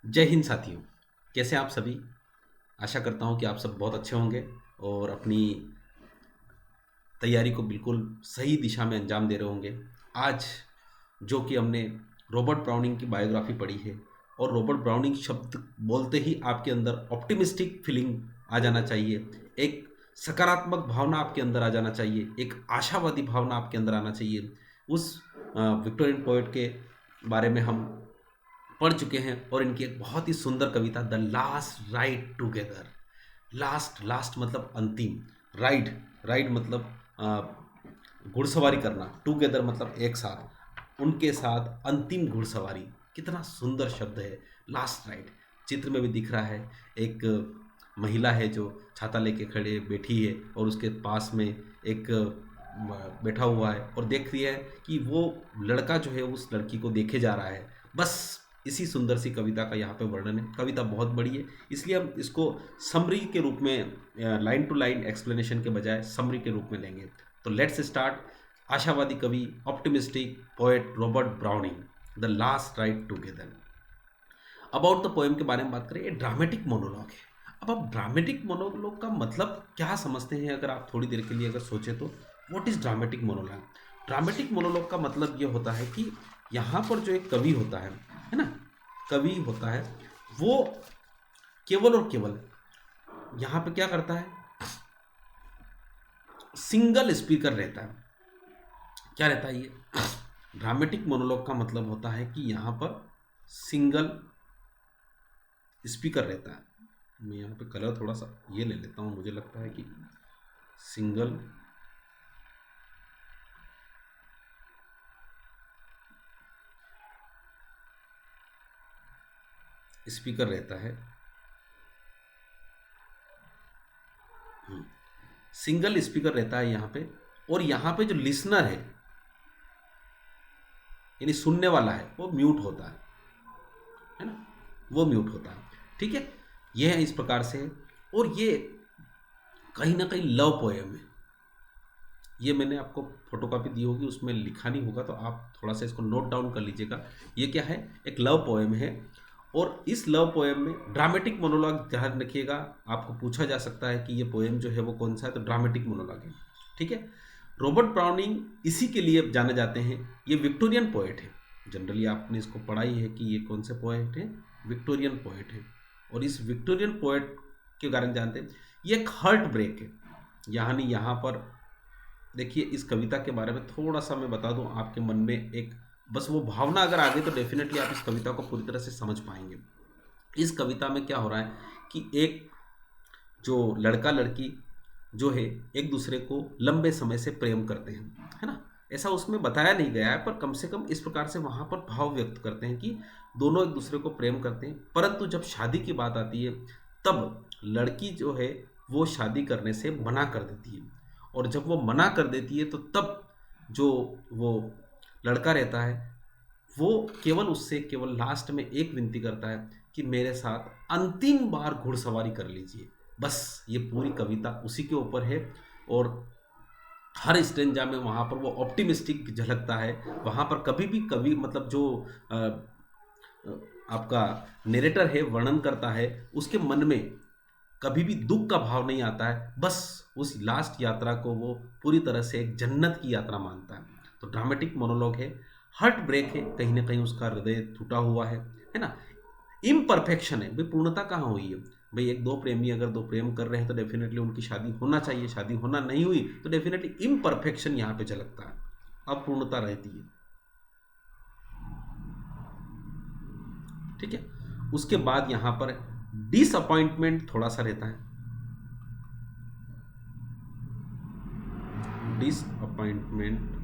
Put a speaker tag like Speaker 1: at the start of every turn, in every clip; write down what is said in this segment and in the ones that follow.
Speaker 1: जय हिंद साथियों। कैसे हैं आप सभी। आशा करता हूं कि आप सब बहुत अच्छे होंगे और अपनी तैयारी को बिल्कुल सही दिशा में अंजाम दे रहे होंगे। आज जो कि हमने रॉबर्ट ब्राउनिंग की बायोग्राफी पढ़ी है और रॉबर्ट ब्राउनिंग शब्द बोलते ही आपके अंदर ऑप्टिमिस्टिक फीलिंग आ जाना चाहिए, एक सकारात्मक भावना आपके अंदर आ जाना चाहिए, एक आशावादी भावना आपके अंदर आना चाहिए। उस विक्टोरियन पोएट के बारे में हम पढ़ चुके हैं और इनकी एक बहुत ही सुंदर कविता the last ride together. Last last मतलब अंतिम, राइड राइड मतलब घुड़सवारी करना, टुगेदर मतलब एक साथ, उनके साथ अंतिम घुड़सवारी। कितना सुंदर शब्द है लास्ट राइड। चित्र में भी दिख रहा है एक महिला है जो छाता लेके खड़े बैठी है और उसके पास में एक बैठा हुआ है और देख रही है कि वो लड़का जो है उस लड़की को देखे जा रहा है। बस इसी सुंदर सी कविता का यहाँ पे वर्णन है। कविता बहुत बड़ी है, इसलिए हम इसको समरी के रूप में, लाइन टू लाइन एक्सप्लेनेशन के बजाय समरी के रूप में लेंगे। तो लेट्स स्टार्ट। आशावादी कवि, optimistic poet Robert browning, the last ride together. About the poem के बारे में बात करें, ये ड्रामेटिक मोनोलॉग है। अब आप ड्रामेटिक मोनोलॉग का मतलब क्या समझते हैं, अगर आप थोड़ी देर के लिए अगर सोचें तो what is dramatic monologue. Dramatic monologue का मतलब ये होता है कि यहाँ पर जो एक कवि होता है ना, कवि होता है, वो केवल और केवल यहाँ पे क्या करता है, सिंगल स्पीकर रहता है। क्या रहता है ये, ड्रामेटिक मोनोलॉग का मतलब होता है कि यहाँ पर सिंगल स्पीकर रहता है। मैं यहाँ पे कलर थोड़ा सा ये ले लेता हूँ, मुझे लगता है कि सिंगल स्पीकर रहता है। सिंगल स्पीकर रहता है यहाँ पे, और यहाँ पे जो लिसनर यानी सुनने वाला है वो म्यूट होता है ना, वो म्यूट होता है। ठीक है, ये है इस प्रकार से है। और ये कहीं ना कहीं लव पोएम है। ये मैंने आपको फोटोकॉपी दी होगी, उसमें लिखा नहीं होगा, तो आप थोड़ा सा इसको नोट डाउन कर लीजिएगा। ये क्या है, एक लव पोएम है। और इस लव पोएम में ड्रामेटिक मोनोलॉग, ध्यान रखिएगा, आपको पूछा जा सकता है कि ये पोएम जो है वो कौन सा है, तो ड्रामेटिक मोनोलॉग है। ठीक है, रॉबर्ट ब्राउनिंग इसी के लिए जाने जाते हैं। ये विक्टोरियन पोएट है। जनरली आपने इसको पढ़ा ही है कि ये कौन से पोएट हैं, विक्टोरियन पोएट है। और इस विक्टोरियन पोएट के बारे में जानते हैं, ये एक हार्ट ब्रेक है। यानी यहाँ पर देखिए, इस कविता के बारे में थोड़ा सा मैं बता दूं, आपके मन में एक बस वो भावना अगर आ गई तो डेफिनेटली आप इस कविता को पूरी तरह से समझ पाएंगे। इस कविता में क्या हो रहा है कि एक जो लड़का लड़की जो है एक दूसरे को लंबे समय से प्रेम करते हैं, है ना। ऐसा उसमें बताया नहीं गया है, पर कम से कम इस प्रकार से वहाँ पर भाव व्यक्त करते हैं कि दोनों एक दूसरे को प्रेम करते हैं। परंतु जब शादी की बात आती है तब लड़की जो है वो शादी करने से मना कर देती है। और जब वो मना कर देती है तो तब जो वो लड़का रहता है वो केवल उससे केवल लास्ट में एक विनती करता है कि मेरे साथ अंतिम बार घुड़सवारी कर लीजिए। बस ये पूरी कविता उसी के ऊपर है। और हर स्टेंजा में वहाँ पर वो ऑप्टिमिस्टिक झलकता है। वहाँ पर कभी भी कवि मतलब जो आपका नरेटर है वर्णन करता है, उसके मन में कभी भी दुख का भाव नहीं आता है। बस उस लास्ट यात्रा को वो पूरी तरह से एक जन्नत की यात्रा मानता है। तो ड्रामेटिक मोनोलॉग है, हार्ट ब्रेक है, कहीं ना कहीं उसका हृदय टूटा हुआ है ना। इम्परफेक्शन है भाई, पूर्णता कहाँ हुई है भाई। एक दो प्रेमी अगर दो प्रेम कर रहे हैं तो डेफिनेटली उनकी शादी होना चाहिए, शादी होना नहीं हुई तो डेफिनेटली इम्परफेक्शन यहाँ पे झलकता है, अपूर्णता रहती है। ठीक है, उसके बाद यहाँ पर डिसअपॉइंटमेंट थोड़ा सा रहता है, डिसअपॉइंटमेंट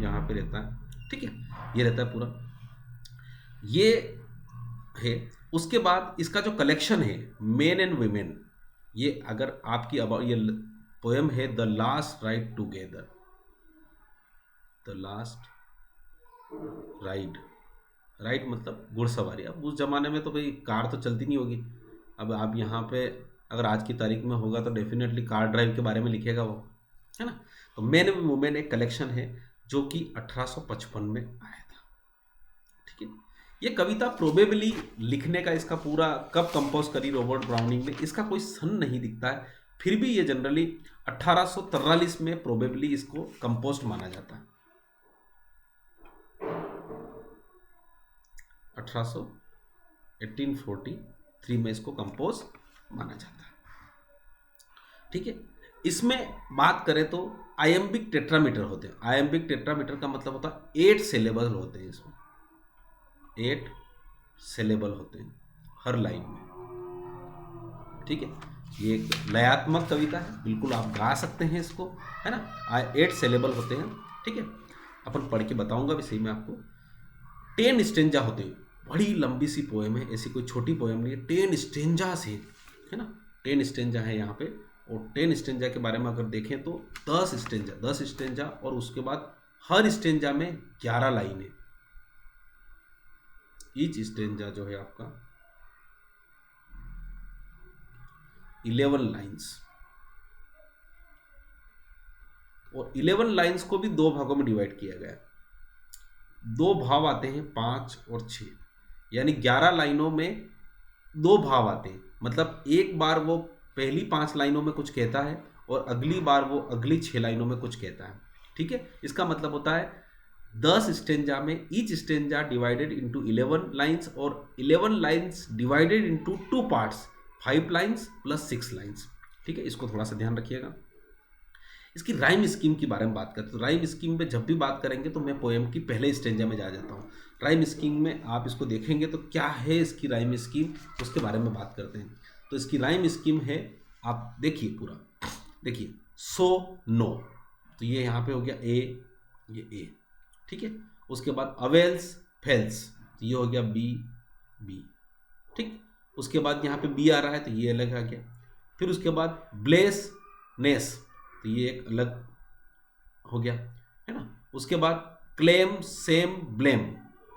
Speaker 1: यहाँ पे रहता है। ठीक है, ये रहता है पूरा, ये है। उसके बाद इसका जो कलेक्शन है मेन एंड वीमेन, ये अगर आपकी अब ये पोएम है the last ride together, the last ride, ride मतलब घुड़सवारी। अब उस जमाने में तो भाई कार तो चलती नहीं होगी। अब आप यहाँ पे अगर आज की तारीख में होगा तो डेफिनेटली कार ड्राइव के बारे में लिखेगा वो, है ना। तो मैन एंड वुमेन एक कलेक्शन है जो कि 1855 में आया था। ठीक है, ये कविता प्रोबेबली लिखने का इसका पूरा कब कंपोज करी रॉबर्ट ब्राउनिंग ने, इसका कोई सन नहीं दिखता है, फिर भी ये जनरली 1843 में प्रोबेबली इसको कंपोज माना जाता है। 1843 में इसको कंपोज माना जाता है। ठीक है, इसमें बात करें तो आयम्बिक टेट्रामीटर होते हैं। आयम्बिक टेट्रामीटर का मतलब होता है 8 सिलेबल होते हैं, इसमें 8 सिलेबल होते हैं हर लाइन में। ठीक है, ये एक लयात्मक कविता है, बिल्कुल आप गा सकते हैं इसको, है ना। 8 सिलेबल होते हैं। ठीक है, अपन पढ़ के बताऊंगा भी सही में आपको। 10 स्टेंजा होते हैं, बड़ी लंबी सी पोएम है, ऐसी कोई छोटी पोएम नहीं है, 10 स्टेंजा से, है ना। 10 स्टेंजा है यहाँ पे, और 10 स्टेंजा के बारे में अगर देखें तो 10 स्टेंजा, और उसके बाद हर स्टेंजा में 11 लाइनें। ईच स्टेंजा जो है आपका 11 लाइन्स, और 11 लाइन्स को भी 2 भागों में डिवाइड किया गया है। 2 भाव आते हैं 5 और 6, यानी 11 लाइनों में 2 भाव आते हैं। मतलब एक बार वो पहली 5 लाइनों में कुछ कहता है और अगली बार वो अगली 6 लाइनों में कुछ कहता है। ठीक है, इसका मतलब होता है 10 स्टेंजा में each stanza divided into 11 lines, और 11 lines divided into 2 parts, 5 lines plus 6 lines. ठीक है, इसको थोड़ा सा ध्यान रखिएगा। इसकी राइम स्कीम के बारे में बात करते हैं। तो राइम स्कीम में जब भी बात करेंगे तो मैं पोएम की पहले स्टेंजा में जा जाता हूँ। राइम स्कीम में आप इसको देखेंगे तो क्या है इसकी राइम स्कीम, उसके बारे में बात करते हैं। तो इसकी राइम स्कीम है, आप देखिए पूरा, देखिए सो नो, तो ये यहाँ पे हो गया ए, ये ए। ठीक है, उसके बाद अवेल्स फेल्स, तो ये हो गया बी बी। ठीक, उसके बाद यहाँ पे बी आ रहा है तो ये अलग आ गया। फिर उसके बाद ब्लेस नेस, तो ये एक अलग हो गया, है ना। उसके बाद क्लेम सेम ब्लेम,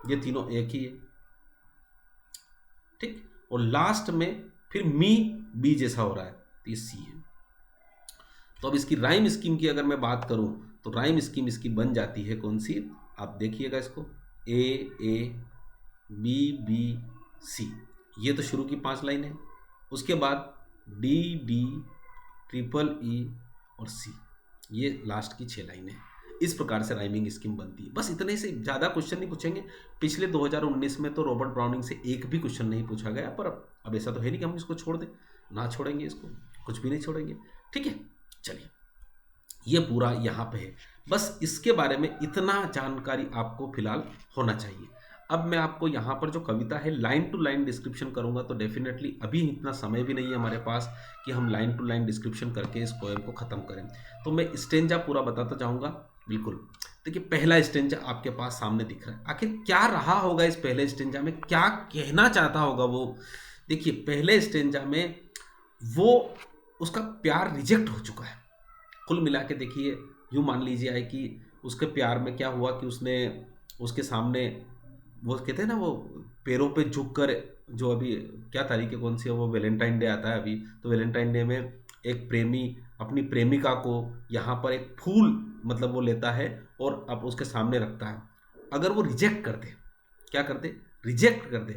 Speaker 1: ये तीनों एक ही है। ठीक, और लास्ट में फिर मी बी जैसा हो रहा है तो ये सी है। तो अब इसकी राइम स्कीम की अगर मैं बात करूं तो राइम स्कीम इसकी बन जाती है कौन सी, आप देखिएगा इसको, ए ए बी बी सी, ये तो शुरू की 5 लाइन है। उसके बाद डी डी ट्रिपल ई और सी, ये लास्ट की 6 लाइनें। इस प्रकार से राइमिंग स्कीम बनती है। बस इतने से, ज़्यादा क्वेश्चन नहीं पूछेंगे। पिछले 2019 में तो रॉबर्ट ब्राउनिंग से एक भी क्वेश्चन नहीं पूछा गया, पर अब ऐसा तो है नहीं कि हम इसको छोड़ दें, ना छोड़ेंगे इसको, कुछ भी नहीं छोड़ेंगे। ठीक है, चलिए, ये पूरा यहाँ पे है। बस इसके बारे में इतना जानकारी आपको फिलहाल होना चाहिए। अब मैं आपको यहाँ पर जो कविता है लाइन टू लाइन डिस्क्रिप्शन करूँगा, तो डेफिनेटली अभी इतना समय भी नहीं है हमारे पास कि हम लाइन टू लाइन डिस्क्रिप्शन करके इस पोएम को ख़त्म करें। तो मैं स्टेंजा पूरा बताता जाऊँगा। बिल्कुल, देखिए पहला स्टेंजा आपके पास सामने दिख रहा है। आखिर क्या रहा होगा इस पहले स्टेंजा में, क्या कहना चाहता होगा वो। देखिए पहले स्टेंजा में वो, उसका प्यार रिजेक्ट हो चुका है। कुल मिला के देखिए, यूँ मान लीजिए है कि उसके प्यार में क्या हुआ कि उसने उसके सामने, वो कहते हैं ना, वो पैरों पे झुक कर, जो अभी क्या तारीख है कौन सी है, वो वैलेंटाइन डे आता है अभी, तो वैलेंटाइन डे में एक प्रेमी अपनी प्रेमिका को यहाँ पर एक फूल मतलब वो लेता है और अब उसके सामने रखता है। अगर वो रिजेक्ट कर दे, क्या करते, रिजेक्ट कर दे,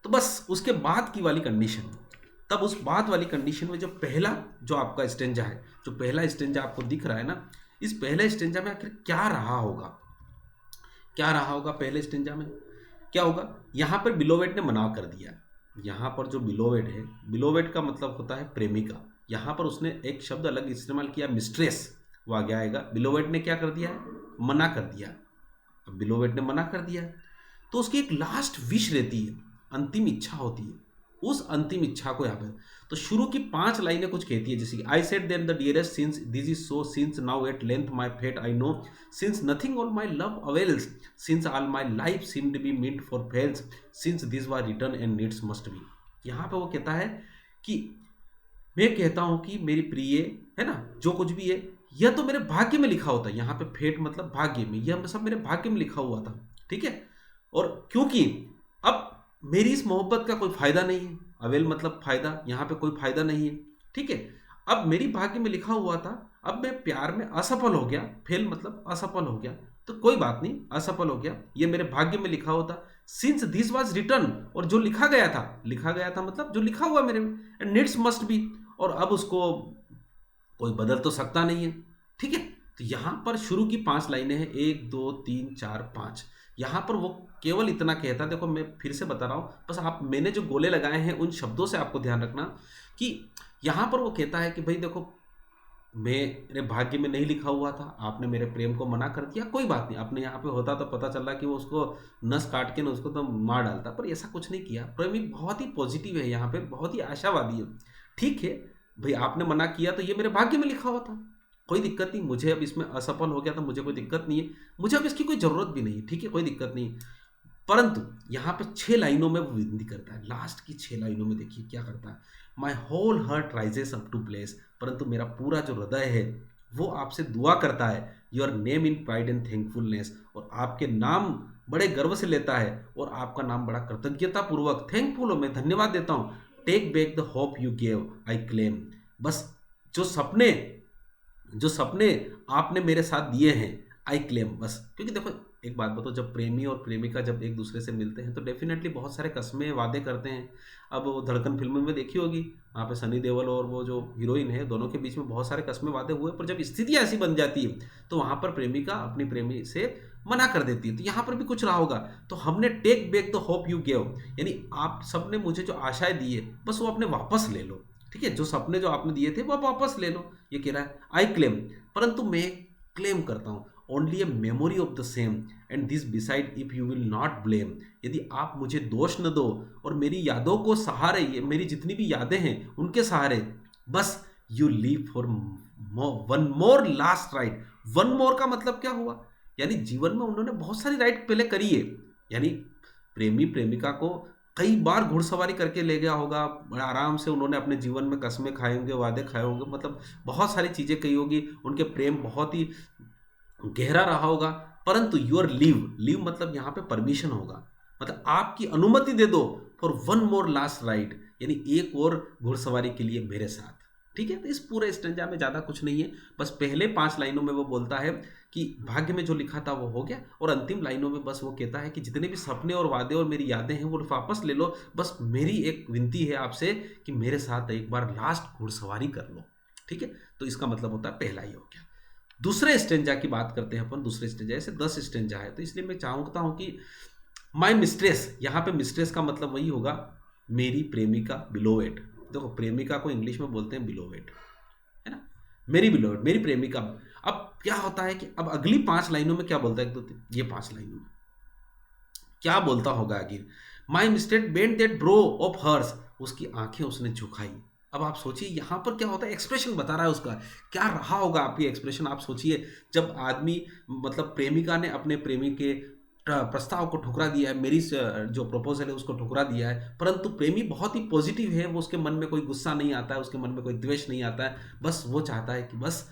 Speaker 1: तो बस उसके बाद की वाली कंडीशन, तब उस बाद वाली कंडीशन में जो पहला जो आपका स्टेंजा है, जो पहला स्टेंजा आपको दिख रहा है ना, इस पहले स्टेंजा में आखिर क्या रहा होगा, क्या रहा होगा पहले स्टेंजा में, क्या होगा। यहाँ पर बिलोवेड ने मना कर दिया। यहाँ पर जो बिलोवेड है, बिलोवेड का मतलब होता है प्रेमिका। यहाँ पर उसने एक शब्द अलग इस्तेमाल किया, मिस्ट्रेस, वो आगे आएगा। बिलोवेड ने क्या कर दिया है, मना कर दिया। अब बिलोवेड ने मना कर दिया तो उसकी एक लास्ट विश रहती है, अंतिम इच्छा होती है। उस अंतिम इच्छा को यहाँ पे तो शुरू की 5 लाइनें कुछ कहती है, जैसे कि I said them the dearest since this is so, since now at length my fate I know, since nothing all my love avails, since all my life seemed be meant for fails, since this was return and needs must be. यहाँ पे वो कहता है कि मैं कहता हूँ कि मेरी प्रिय, है ना, जो कुछ भी है यह तो मेरे भाग्य में लिखा होता है। यहाँ पे फेट मतलब भाग्य में, यह सब मेरे भाग्य में लिखा हुआ था। ठीक है, और क्योंकि अब मेरी इस मोहब्बत का कोई फायदा नहीं है, अवेल मतलब फायदा, यहाँ पे कोई फायदा नहीं है। ठीक है, अब मेरी भाग्य में लिखा हुआ था, अब मैं प्यार में असफल हो गया, फेल मतलब असफल हो गया, तो कोई बात नहीं, असफल हो गया, ये मेरे भाग्य में लिखा होता, सिंस दिस वॉज रिटर्न, और जो लिखा गया था मतलब जो लिखा हुआ मेरे में, एंड नीड्स मस्ट बी, और अब उसको कोई बदल तो सकता नहीं है। ठीक है, तो यहां पर शुरू की 5 लाइनें हैं, 1 2 3 4 5। यहां पर वो केवल इतना कहता है, देखो मैं फिर से बता रहा हूं, बस आप मैंने जो गोले लगाए हैं उन शब्दों से आपको ध्यान रखना कि यहां पर वो कहता है कि भाई देखो, मेरे भाग्य में नहीं लिखा हुआ था, आपने मेरे प्रेम को मना कर दिया, कोई बात नहीं, आपने यहाँ पे होता तो पता चल रहा कि वो उसको नस काट के ना उसको तो मार डालता, पर ऐसा कुछ नहीं किया। प्रेमी बहुत ही पॉजिटिव है यहाँ पे, बहुत ही आशावादी है। ठीक है भाई, आपने मना किया तो ये मेरे भाग्य में लिखा हुआ था, कोई दिक्कत नहीं, मुझे अब इसमें असफल हो गया था, मुझे कोई दिक्कत नहीं है, मुझे अब इसकी कोई ज़रूरत भी नहीं। ठीक है, कोई दिक्कत नहीं। परंतु यहाँ पे 6 लाइनों में वो विनती करता है, लास्ट की 6 लाइनों में देखिए क्या करता है, my whole heart rises up to place, परंतु मेरा पूरा जो हृदय है वो आपसे दुआ करता है, your name in pride and thankfulness, और आपके नाम बड़े गर्व से लेता है, और आपका नाम बड़ा कृतज्ञता पूर्वक, थैंकफुल हो, मैं धन्यवाद देता हूँ। Take back the hope you gave I claim, बस जो सपने आपने मेरे साथ दिए हैं, आई क्लेम, बस। क्योंकि देखो एक बात बताओ, जब प्रेमी और प्रेमिका जब एक दूसरे से मिलते हैं तो डेफिनेटली बहुत सारे कस्में वादे करते हैं। अब वो धड़कन फिल्म में देखी होगी, वहाँ पे सनी देओल और वो जो हीरोइन है, दोनों के बीच में बहुत सारे कस्में वादे हुए, पर जब स्थिति ऐसी बन जाती है तो वहाँ पर प्रेमिका अपनी प्रेमी से मना कर देती है। तो यहाँ पर भी कुछ रहा होगा, तो हमने take back the hope you gave, यानी आप सबने मुझे जो आशाएं दी है बस वो अपने वापस ले लो। ठीक है, जो सपने जो आपने दिए थे वो आप वापस ले लो, ये कह रहा है आई क्लेम, परंतु मैं क्लेम करता हूँ, only a memory of the same and this beside if you will not blame, यदि आप मुझे दोष न दो और मेरी यादों को सहारे, ये मेरी जितनी भी यादें हैं उनके सहारे, बस you leave for one more last ride. One more का मतलब क्या हुआ, यानी जीवन में उन्होंने बहुत सारी राइड पहले करी है, यानी प्रेमी प्रेमिका को कई बार घुड़सवारी करके ले गया होगा, बड़ा आराम से उन्होंने अपने जीवन में कस्में खाए होंगे, वादे खाए होंगे, मतलब बहुत सारी चीज़ें कही होगी, उनके प्रेम बहुत ही गहरा रहा होगा। परंतु योर लीव मतलब यहाँ पे परमिशन होगा, मतलब आपकी अनुमति दे दो for one more last ride, यानी एक और घुड़सवारी के लिए मेरे साथ। ठीक है, तो इस पूरे स्टेंजा में ज़्यादा कुछ नहीं है, बस पहले 5 लाइनों में वो बोलता है कि भाग्य में जो लिखा था वो हो गया, और अंतिम लाइनों में बस वो कहता है कि जितने भी सपने और वादे और मेरी यादें हैं वो वापस ले लो, बस मेरी एक विनती है आपसे कि मेरे साथ एक बार लास्ट घुड़सवारी कर लो। ठीक है, तो इसका मतलब होता है पहला ही हो गया। दूसरे स्टेंजा की बात करते हैं अपन। दूसरे स्टेंजा, ऐसे 10 स्टेंजा है, तो इसलिए मैं चाहता हूँ कि माई मिस्ट्रेस, यहाँ पे मिस्ट्रेस का मतलब वही होगा मेरी प्रेमिका, बिलोवेड। देखो प्रेमिका को इंग्लिश में बोलते हैं बिलोवेड, है ना, मेरी बिलोवेड, मेरी प्रेमिका। अब क्या होता है कि अब अगली 5 लाइनों में क्या बोलता है, 1 2 3, ये 5 लाइनों में क्या बोलता होगा आखिर, my mistake bent that brow of hers, उसकी आंखें उसने झुकाई। अब आप सोचिए यहाँ पर क्या होता है, एक्सप्रेशन बता रहा है उसका, क्या रहा होगा आपकी एक्सप्रेशन। आप सोचिए जब आदमी मतलब प्रेमिका ने अपने प्रेमी के प्रस्ताव को ठुकरा दिया है, मेरी जो प्रपोजल है उसको ठुकरा दिया है, परंतु प्रेमी बहुत ही पॉजिटिव है, वो उसके मन में कोई गुस्सा नहीं आता है, उसके मन में कोई द्वेष नहीं आता है, बस वो चाहता है कि बस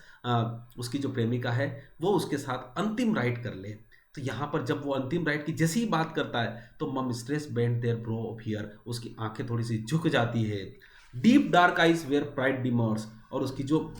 Speaker 1: उसकी जो प्रेमिका है वो उसके साथ अंतिम राइड कर ले। तो यहाँ पर जब वो अंतिम राइड की जैसी ही बात करता है तो mistress bent their brow of here, उसकी आंखें थोड़ी सी झुक जाती है। Deep dark eyes where pride demurs, और उसकी जो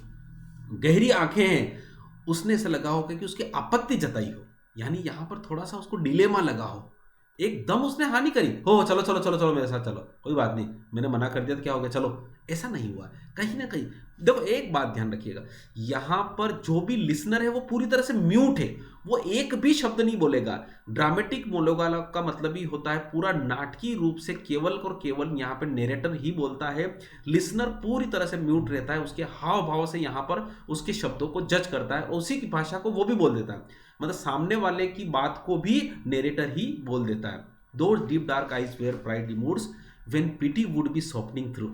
Speaker 1: गहरी आंखें हैं उसने ऐसा लगा होगा कि उसकी आपत्ति जताई हो, यानी यहाँ पर थोड़ा सा उसको डिलेमा लगा हो, एकदम उसने हानि करी हो, चलो चलो चलो चलो मेरे साथ चलो, कोई बात नहीं, मैंने मना कर दिया तो क्या हो गया, चलो, ऐसा नहीं हुआ। कहीं ना कहीं देखो एक बात ध्यान रखिएगा, यहाँ पर जो भी लिसनर है वो पूरी तरह से म्यूट है, वो एक भी शब्द नहीं बोलेगा। ड्रामेटिक मोनोलॉग का मतलब ही होता है पूरा नाटकीय रूप से केवल और केवल यहाँ पर नरेटर ही बोलता है, लिसनर पूरी तरह से म्यूट रहता है, उसके हाव भाव से यहाँ पर उसके शब्दों को जज करता है, और उसी की भाषा को वो भी बोल देता है, मतलब सामने वाले की बात को भी नरेटर ही बोल देता है। दो deep dark eyes where pride removes when pity would be softening through.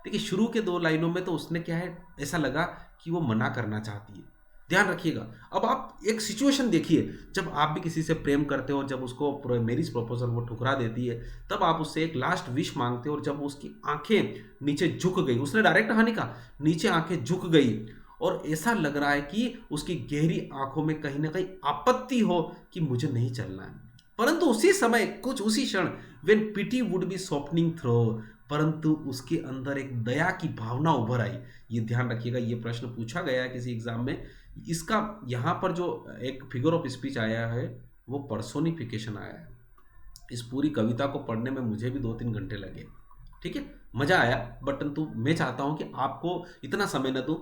Speaker 1: देखिए शुरू के 2 लाइनों में तो उसने क्या है, ऐसा लगा कि वो मना करना चाहती है। ध्यान रखिएगा, अब आप एक सिचुएशन देखिए, जब आप भी किसी से प्रेम करते हो, जब उसको मैरिज प्रपोजल वो ठुकरा देती है, तब आप उससे एक लास्ट विश मांगते हो, और जब उसकी आंखें नीचे झुक गई, उसने डायरेक्ट हाँ नहीं कहा, नीचे आंखें झुक गई, और ऐसा लग रहा है कि उसकी गहरी आंखों में कहीं ना कहीं आपत्ति हो कि मुझे नहीं चलना है, परंतु उसी समय कुछ उसी क्षण when pity would be softening through, परंतु उसके अंदर एक दया की भावना उभर आई। ये ध्यान रखिएगा, ये प्रश्न पूछा गया है किसी एग्जाम में, इसका यहाँ पर जो एक फिगर ऑफ स्पीच आया है वो पर्सोनिफिकेशन आया है, इस पूरी कविता को पढ़ने में मुझे भी 2-3 घंटे लगे। ठीक है, मज़ा आया, बट परंतु मैं चाहता हूँ कि आपको इतना समय न दूँ।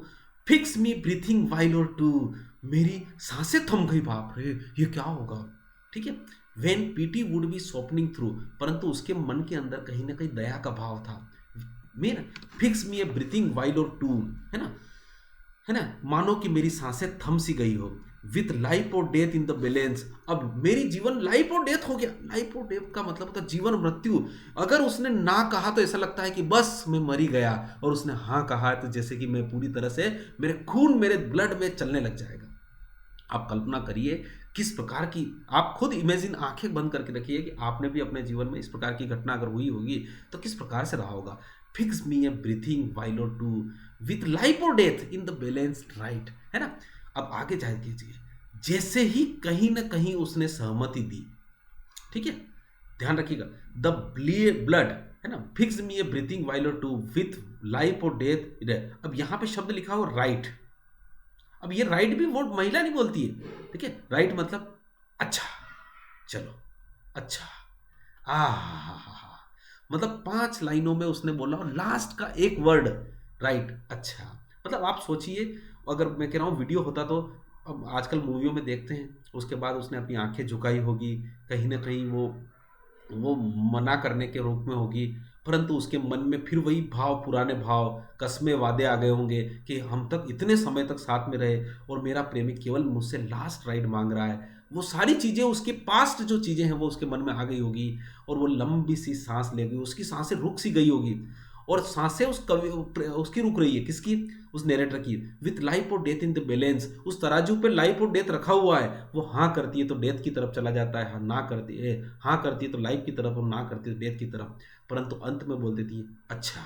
Speaker 1: फिक्स मी ब्रीथिंग वाइल और टू, मेरी सांसें थम गई, बाप रे ये क्या होगा। ठीक है, when pity would be softening through, परंतु उसके मन के अंदर कहीं ना कहीं दया का भाव था। मेरा फिक्स मी ए ब्रीथिंग वाइल और टू, है ना, मानो कि मेरी सांसें थम सी गई हो। विथ लाइफ और डेथ इन द बैलेंस, अब मेरी जीवन लाइफ और डेथ हो गया। लाइफ और डेथ का मतलब होता है जीवन मृत्यु। अगर उसने ना कहा तो ऐसा लगता है कि बस मैं मर ही गया, और उसने हाँ कहा है तो जैसे कि मैं पूरी तरह से, मेरे खून मेरे ब्लड में चलने लग जाएगा। आप कल्पना करिए किस प्रकार की, आप खुद इमेजिन, आंखें बंद करके रखिए कि आपने भी अपने जीवन में इस प्रकार की घटना अगर हुई होगी तो किस प्रकार से रहा होगा। फिक्स मी ए ब्रीथिंग वाइल और टू, विथ लाइफ और death in the balanced right, है ना। अब आगे जा कीजिए, जैसे ही कहीं ना कहीं उसने सहमति दी। ठीक है, ध्यान रखिएगा, द ब्लड, है ना, फिक्स मी ए ब्रीथिंग वाइल और टू, विथ लाइफ और डेथ। अब यहां पे शब्द लिखा हो राइट। अब ये राइट भी वो महिला नहीं बोलती है। ठीक है, राइट मतलब अच्छा, चलो अच्छा, आ हा हा, मतलब 5 लाइनों में उसने बोला और लास्ट का एक वर्ड राइट, अच्छा। मतलब आप सोचिए, अगर मैं कह रहा हूँ वीडियो होता तो, अब आजकल मूवियों में देखते हैं, उसके बाद उसने अपनी आंखें झुकाई होगी, कहीं ना कहीं वो मना करने के रूप में होगी, परंतु उसके मन में फिर वही भाव, पुराने भाव, कस्में वादे आ गए होंगे कि हम तक इतने समय तक साथ में रहे और मेरा प्रेमी केवल मुझसे लास्ट राइड मांग रहा है। वो सारी चीज़ें, उसके पास्ट जो चीज़ें हैं वो उसके मन में आ गई होगी, और वो लंबी सी सांस ले गई, उसकी सांसें रुक सी गई होगी, और सांसें उस कवि उसकी रुक रही है, किसकी, उस नरेटर की। विथ लाइफ और डेथ इन द बैलेंस, उस तराजू पे लाइफ और डेथ रखा हुआ है, वो हाँ करती है तो डेथ की तरफ चला जाता है, हाँ ना करती है, हाँ करती है तो लाइफ की तरफ, और ना करती है तो डेथ की तरफ, परंतु अंत में बोल देती है अच्छा।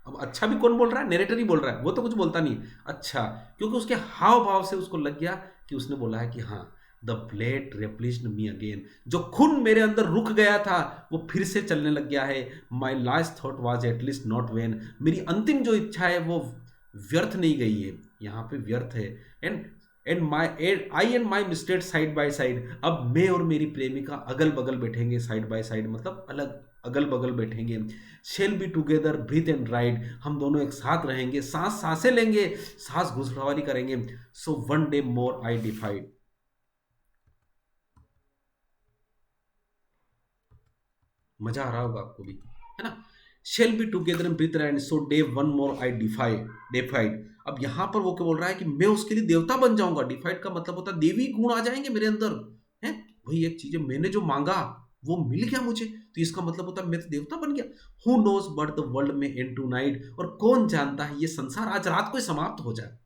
Speaker 1: अब अच्छा भी कौन बोल रहा है, नरेटर ही बोल रहा है, वो तो कुछ बोलता नहीं, अच्छा, क्योंकि उसके हाव भाव से उसको लग गया कि उसने बोला है कि हाँ, द ब्लेड रेप्लिश्ड मी अगेन, जो खून मेरे अंदर रुक गया था वो फिर से चलने लग गया है। My last thought was at least not when, मेरी अंतिम जो इच्छा है वो व्यर्थ नहीं गई है, यहाँ पे व्यर्थ है। And I and my mistress side by side, अब मैं और मेरी प्रेमिका अगल बगल बैठेंगे, साइड बाय साइड मतलब अलग अगल बगल बैठेंगे। Shall be together breathe and ride, हम दोनों एक साथ रहेंगे, सांसें लेंगे, सांस घुसखोरी करेंगे। So one day more I डिफाइड, मजा आ रहा होगा आपको भी, है ना। Shall be together in breathe and so day one more I deified. अब यहां पर वो क्या बोल रहा है कि मैं उसके लिए देवता बन जाऊंगा। डिफाइड का मतलब होता है देवी गुण आ जाएंगे मेरे अंदर, है। वही एक चीज है, मैंने जो मांगा वो मिल गया मुझे, तो इसका मतलब होता है मैं तो देवता बन गया। Who knows but the world may end tonight, और कौन जानता है ये संसार आज रात को ही समाप्त हो जाए।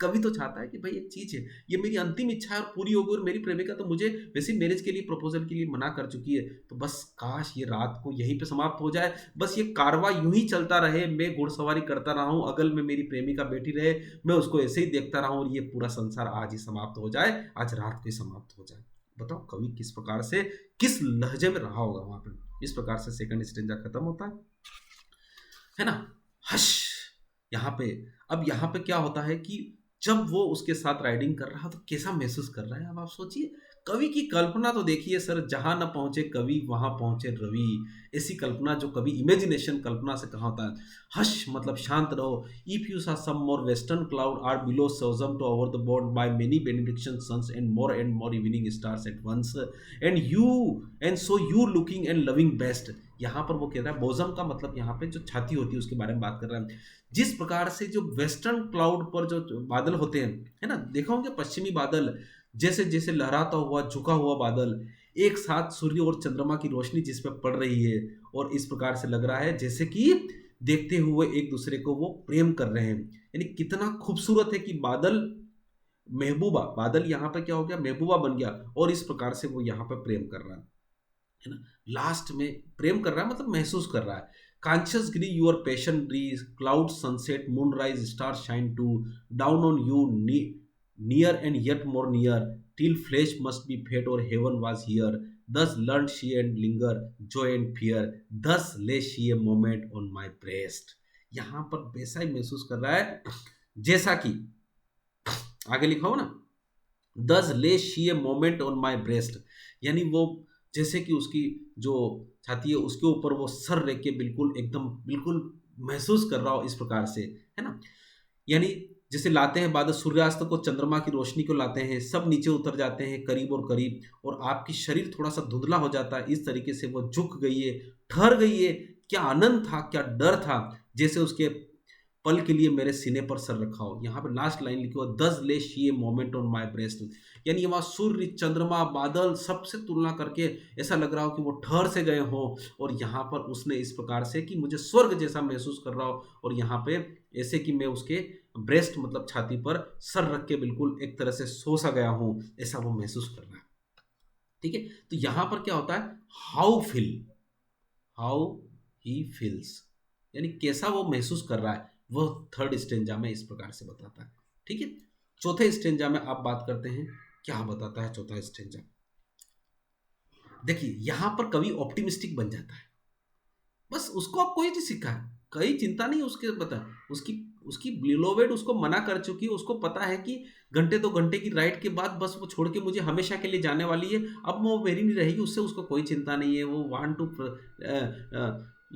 Speaker 1: कवि तो चाहता है कि भाई एक चीज है, ये मेरी अंतिम इच्छा है और पूरी होगी, और मेरी प्रेमिका तो मुझे वैसे मैरिज के लिए, प्रपोजल के लिए मना कर चुकी है, तो बस काश ये रात को यहीं पे समाप्त हो जाए, बस ये कारवा यूं ही चलता रहे, मैं घुड़सवारी करता रहा हूं, अगल में मेरी प्रेमिका बैठी रहे, मैं उसको ऐसे ही देखता रहा हूं, और ये पूरा संसार आज ही समाप्त हो जाए, आज रात को ही समाप्त हो जाए। बताओ कवि किस प्रकार से, किस लहजे में रहा होगा वहां पर। इस प्रकार से सेकंड स्टेंजा खत्म होता है ना। हश, यहाँ पे, अब यहाँ पे क्या होता है कि जब वो उसके साथ राइडिंग कर रहा तो कैसा महसूस कर रहा है, अब आप सोचिए। कवि की कल्पना तो देखिए सर, जहां न पहुंचे कवि वहां पहुंचे रवि। ऐसी कल्पना जो कभी इमेजिनेशन कल्पना से कहा होता है। हश मतलब शांत रहो। If you saw some more western cloud all billow bosomed to over the board by many benediction suns and more evening stars at once, and so you looking and loving best. यहाँ पर वो कह रहा है, bosom का मतलब यहाँ पे जो छाती होती है उसके बारे में बात कर रहा है। जिस प्रकार से जो वेस्टर्न क्लाउड पर जो बादल होते हैं, है ना, देखा होंगे पश्चिमी बादल, जैसे जैसे लहराता हुआ झुका हुआ बादल, एक साथ सूर्य और चंद्रमा की रोशनी जिस पे पड़ रही है, और इस प्रकार से लग रहा है जैसे कि देखते हुए एक दूसरे को वो प्रेम कर रहे हैं। यानी कितना खूबसूरत है कि बादल, महबूबा, बादल यहाँ पे क्या हो गया, महबूबा बन गया, और इस प्रकार से वो यहाँ पे प्रेम कर रहा है ना। लास्ट में प्रेम कर रहा है मतलब महसूस कर रहा है। Conscious grew your passion breeze, cloud sunset moonrise star shine too down on you, near and yet more near, till flesh must be fate और heaven was here, thus learn she and linger joy and fear, thus lay she a moment on my breast. यहाँ पर वैसा ही महसूस कर रहा है जैसा कि आगे लिखा हो ना, दस lay she a moment on my breast, यानी वो जैसे कि उसकी जो छाती है उसके ऊपर वो सर रख के बिल्कुल एकदम बिल्कुल महसूस कर रहा हो, इस प्रकार से, है ना। यानी जैसे लाते हैं बादल सूर्यास्त को, चंद्रमा की रोशनी को लाते हैं, सब नीचे उतर जाते हैं करीब और करीब, और आपकी शरीर थोड़ा सा धुंधला हो जाता है, इस तरीके से वो झुक गई है, ठहर गई है। क्या आनंद था, क्या डर था, जैसे उसके पल के लिए मेरे सीने पर सर रखा हो। यहाँ पे लास्ट लाइन लिखी हुआ, दस lay she moment on my breast, यानी वहाँ सूर्य, चंद्रमा, बादल सबसे तुलना करके ऐसा लग रहा हो कि वो ठहर से गए हो, और यहाँ पर उसने इस प्रकार से कि मुझे स्वर्ग जैसा महसूस कर रहा हो, और यहाँ पे ऐसे कि मैं उसके ब्रेस्ट मतलब छाती पर सर रख के बिल्कुल एक तरह से सो सा गया हूँ, ऐसा वो महसूस कर रहा है। ठीक है, तो यहाँ पर क्या होता है, हाउ ही फील्स, यानी कैसा वो महसूस कर रहा है, वो थर्ड स्टेंजा में इस प्रकार से बताता है। ठीक है, चौथे स्टेंजा में आप बात करते हैं, क्या बताता है चौथा स्टेंजा। देखिए यहां पर कवि ऑप्टिमिस्टिक बन जाता है, बस उसको अब कोई नहीं सीखा है, कई चिंता नहीं उसके, बता उसकी उसकी बिलोवेड उसको मना कर चुकी है, उसको पता है कि घंटे 2 घंटे की राइड के बाद बस वो छोड़ के मुझे हमेशा के लिए जाने वाली है, अब वो मेरी नहीं रहेगी, उससे उसको कोई चिंता नहीं है, वो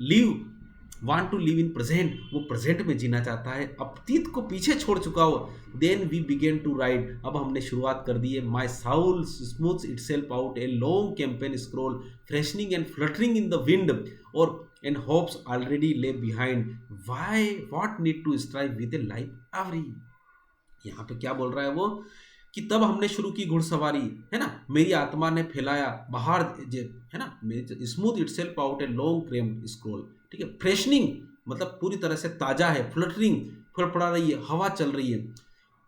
Speaker 1: live want to live in present, वो प्रेजेंट में जीना चाहता है, अतीत को पीछे छोड़ चुका हो। Then we began to ride, अब हमने शुरुआत कर दी है, my soul smooths itself out a long campaign scroll freshening and fluttering in the wind, और and hopes already lay behind, why what need to strive with a life awry. यहाँ पे क्या बोल रहा है वो, कि तब हमने शुरू की घुड़सवारी, है ना, मेरी आत्मा ने फैलाया बाहर, है ना, smooth itself out a long cream scroll. ठीक है, फ्रेशनिंग मतलब पूरी तरह से ताजा है, फ्लटरिंग फड़फड़ा रही है, हवा चल रही है,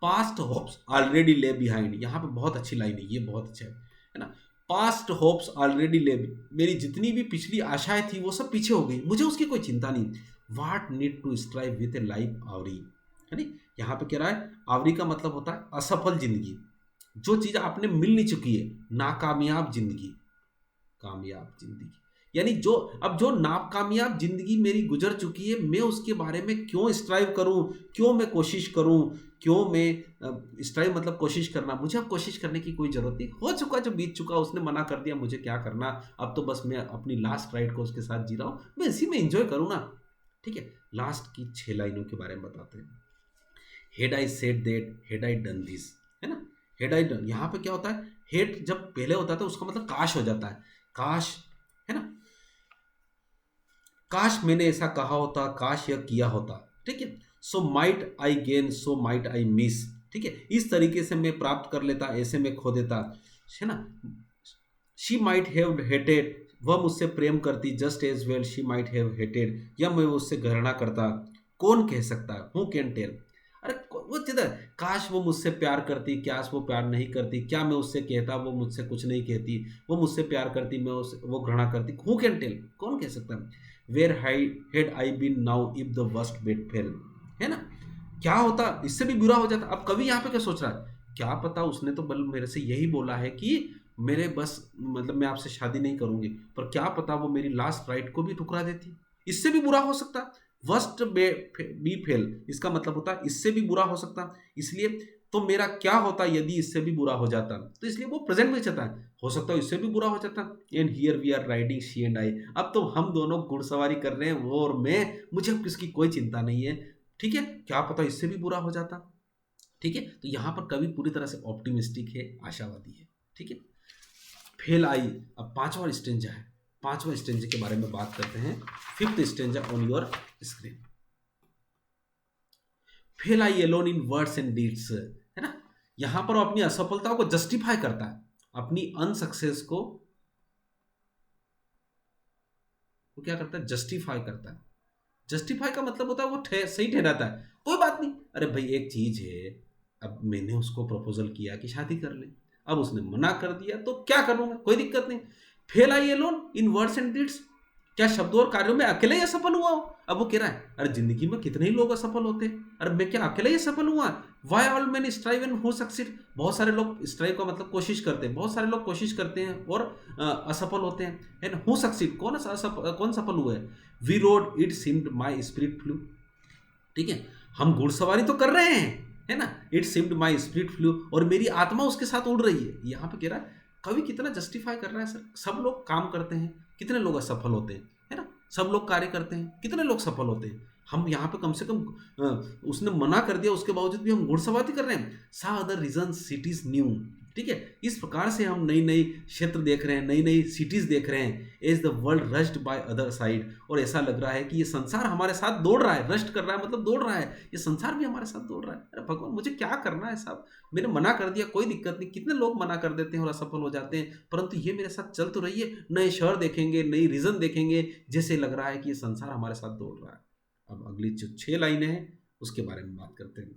Speaker 1: past hopes already lay behind, यहाँ पे बहुत अच्छी लाइन है, ये बहुत अच्छा है ना, पास्ट होप्स ऑलरेडी ले, मेरी जितनी भी पिछली आशाएं थी वो सब पीछे हो गई, मुझे उसकी कोई चिंता नहीं, what need to strive with a life awry, है नहीं। यहाँ पे कह रहा है आवरी का मतलब होता है असफल जिंदगी, जो चीज आपने मिल नहीं चुकी है, नाकामयाब जिंदगी, कामयाब जिंदगी, यानी जो अब जो नाकामयाब जिंदगी मेरी गुजर चुकी है, मैं उसके बारे में क्यों स्ट्राइव करूं, क्यों मैं कोशिश करूं, क्यों मैं स्ट्राइव मतलब कोशिश करना, मुझे अब कोशिश करने की कोई जरूरत नहीं, हो चुका जो बीत चुका, उसने मना कर दिया, मुझे क्या करना, अब तो बस मैं अपनी लास्ट राइड को उसके साथ जी रहा हूं, मैं इसी में एंजॉय करूं ना। ठीक है, लास्ट की 6 लाइनों के बारे में बताते हैं। Head I said that, head I done this, है ना, हेड आई डन, यहाँ पे क्या होता है, हेड जब पहले होता था उसका मतलब काश हो जाता है, काश, है ना, काश मैंने ऐसा कहा होता, काश यह किया होता। ठीक है, so might I gain, so might I miss, ठीक है, इस तरीके से मैं प्राप्त कर लेता, ऐसे में खो देता, है ना। शी माइट हैव हेटेड, वह मुझसे प्रेम करती, just as well she might have hated, या मैं उससे घृणा करता, कौन कह सकता है, हु कैन टेल। अरे वो जिधर, काश वो मुझसे प्यार करती, क्या वो प्यार नहीं करती, क्या मैं उससे कहता वो मुझसे कुछ नहीं कहती, वो मुझसे प्यार करती, मैं उस वो घृणा करती, हु कैन टेल, कौन कह सकता है। Where had I been now if the worst bet fell, है ना, क्या होता इससे भी बुरा हो जाता। अब कवि यहाँ पे क्या सोच रहा है, क्या पता उसने तो बल मेरे से यही बोला है कि मेरे बस मतलब मैं आपसे शादी नहीं करूंगी, पर क्या पता वो मेरी लास्ट राइट को भी ठुकरा देती, इससे भी बुरा हो सकता। वर्स्ट बी फेल, इसका मतलब होता है इससे भी बुरा हो सकता, इसलिए तो मेरा क्या होता यदि इससे भी बुरा हो जाता, तो इसलिए वो प्रेजेंट में चाहता है, हो सकता है इससे भी बुरा हो जाता। And here we are riding she and I, अब तो हम दोनों घुड़सवारी कर रहे हैं, वो और मैं, मुझे अब किसकी कोई चिंता नहीं है। ठीक है, क्या पता इससे भी बुरा हो जाता। ठीक है, तो यहाँ पर कवि पूरी तरह से ऑप्टिमिस्टिक है, आशावादी है। ठीक है, फेल आई, अब 5वां स्टेंजा है, 5वां स्टेंजा के बारे में बात करते हैं, 5th stanza on your screen. Fail I alone in words and deeds, है ना, यहां पर वो अपनी असफलताओं को जस्टिफाई करता है, अपनी अनसक्सेस को वो क्या करता है, जस्टिफाई करता है। जस्टिफाई का मतलब होता है वो सही ठहराता है, कोई बात नहीं, अरे भाई एक चीज है, अब मैंने उसको प्रपोजल किया कि शादी कर ले, अब उसने मना कर दिया तो क्या करूंगा, कोई दिक्कत नहीं। Fail I alone in words and deeds, क्या शब्दों और कार्यों में अकेले ही असफल हुआ हो। अब वो कह रहा है अरे जिंदगी में कितने ही लोग असफल होते हैं, अरे मैं क्या अकेले ही असफल हुआ, Y all man strive and who succeed, बहुत सारे लोग, स्ट्राइव का मतलब कोशिश करते हैं, बहुत सारे लोग कोशिश करते हैं और असफल होते हैं, है ना, हु सक्सीड, कौन सफल हुआ है। We rode it seemed my spirit flew, ठीक है, हम घुड़सवारी तो कर रहे हैं, है ना, it seemed my spirit flu, और मेरी आत्मा उसके साथ उड़ रही है। यहाँ पे कह रहा है कवि कितना जस्टिफाई कर रहा है सर। सब लोग काम करते हैं, कितने लोग असफल होते हैं, है ना। सब लोग कार्य करते हैं, कितने लोग सफल होते हैं। हम यहाँ पे कम से कम उसने मना कर दिया, उसके बावजूद भी हम घुड़सवारी कर रहे हैं। सा अदर रीजन सिटीज न्यू, ठीक है। इस प्रकार से हम नई नई क्षेत्र देख रहे हैं, नई नई सिटीज देख रहे हैं। As the world rushed by other side, और ऐसा लग रहा है कि ये संसार हमारे साथ दौड़ रहा है। रश्ड कर रहा है मतलब दौड़ रहा है, ये संसार भी हमारे साथ दौड़ रहा है। अरे भगवान, मुझे क्या करना है साहब, मैंने मना कर दिया, कोई दिक्कत नहीं। कितने लोग मना कर देते हैं और असफल हो जाते हैं, परंतु ये मेरे साथ चल तो रही है। नए शहर देखेंगे, नई रीजन देखेंगे, जैसे लग रहा है कि ये संसार हमारे साथ दौड़ रहा है। अब अगली जो 6 लाइनें हैं उसके बारे में बात करते हैं।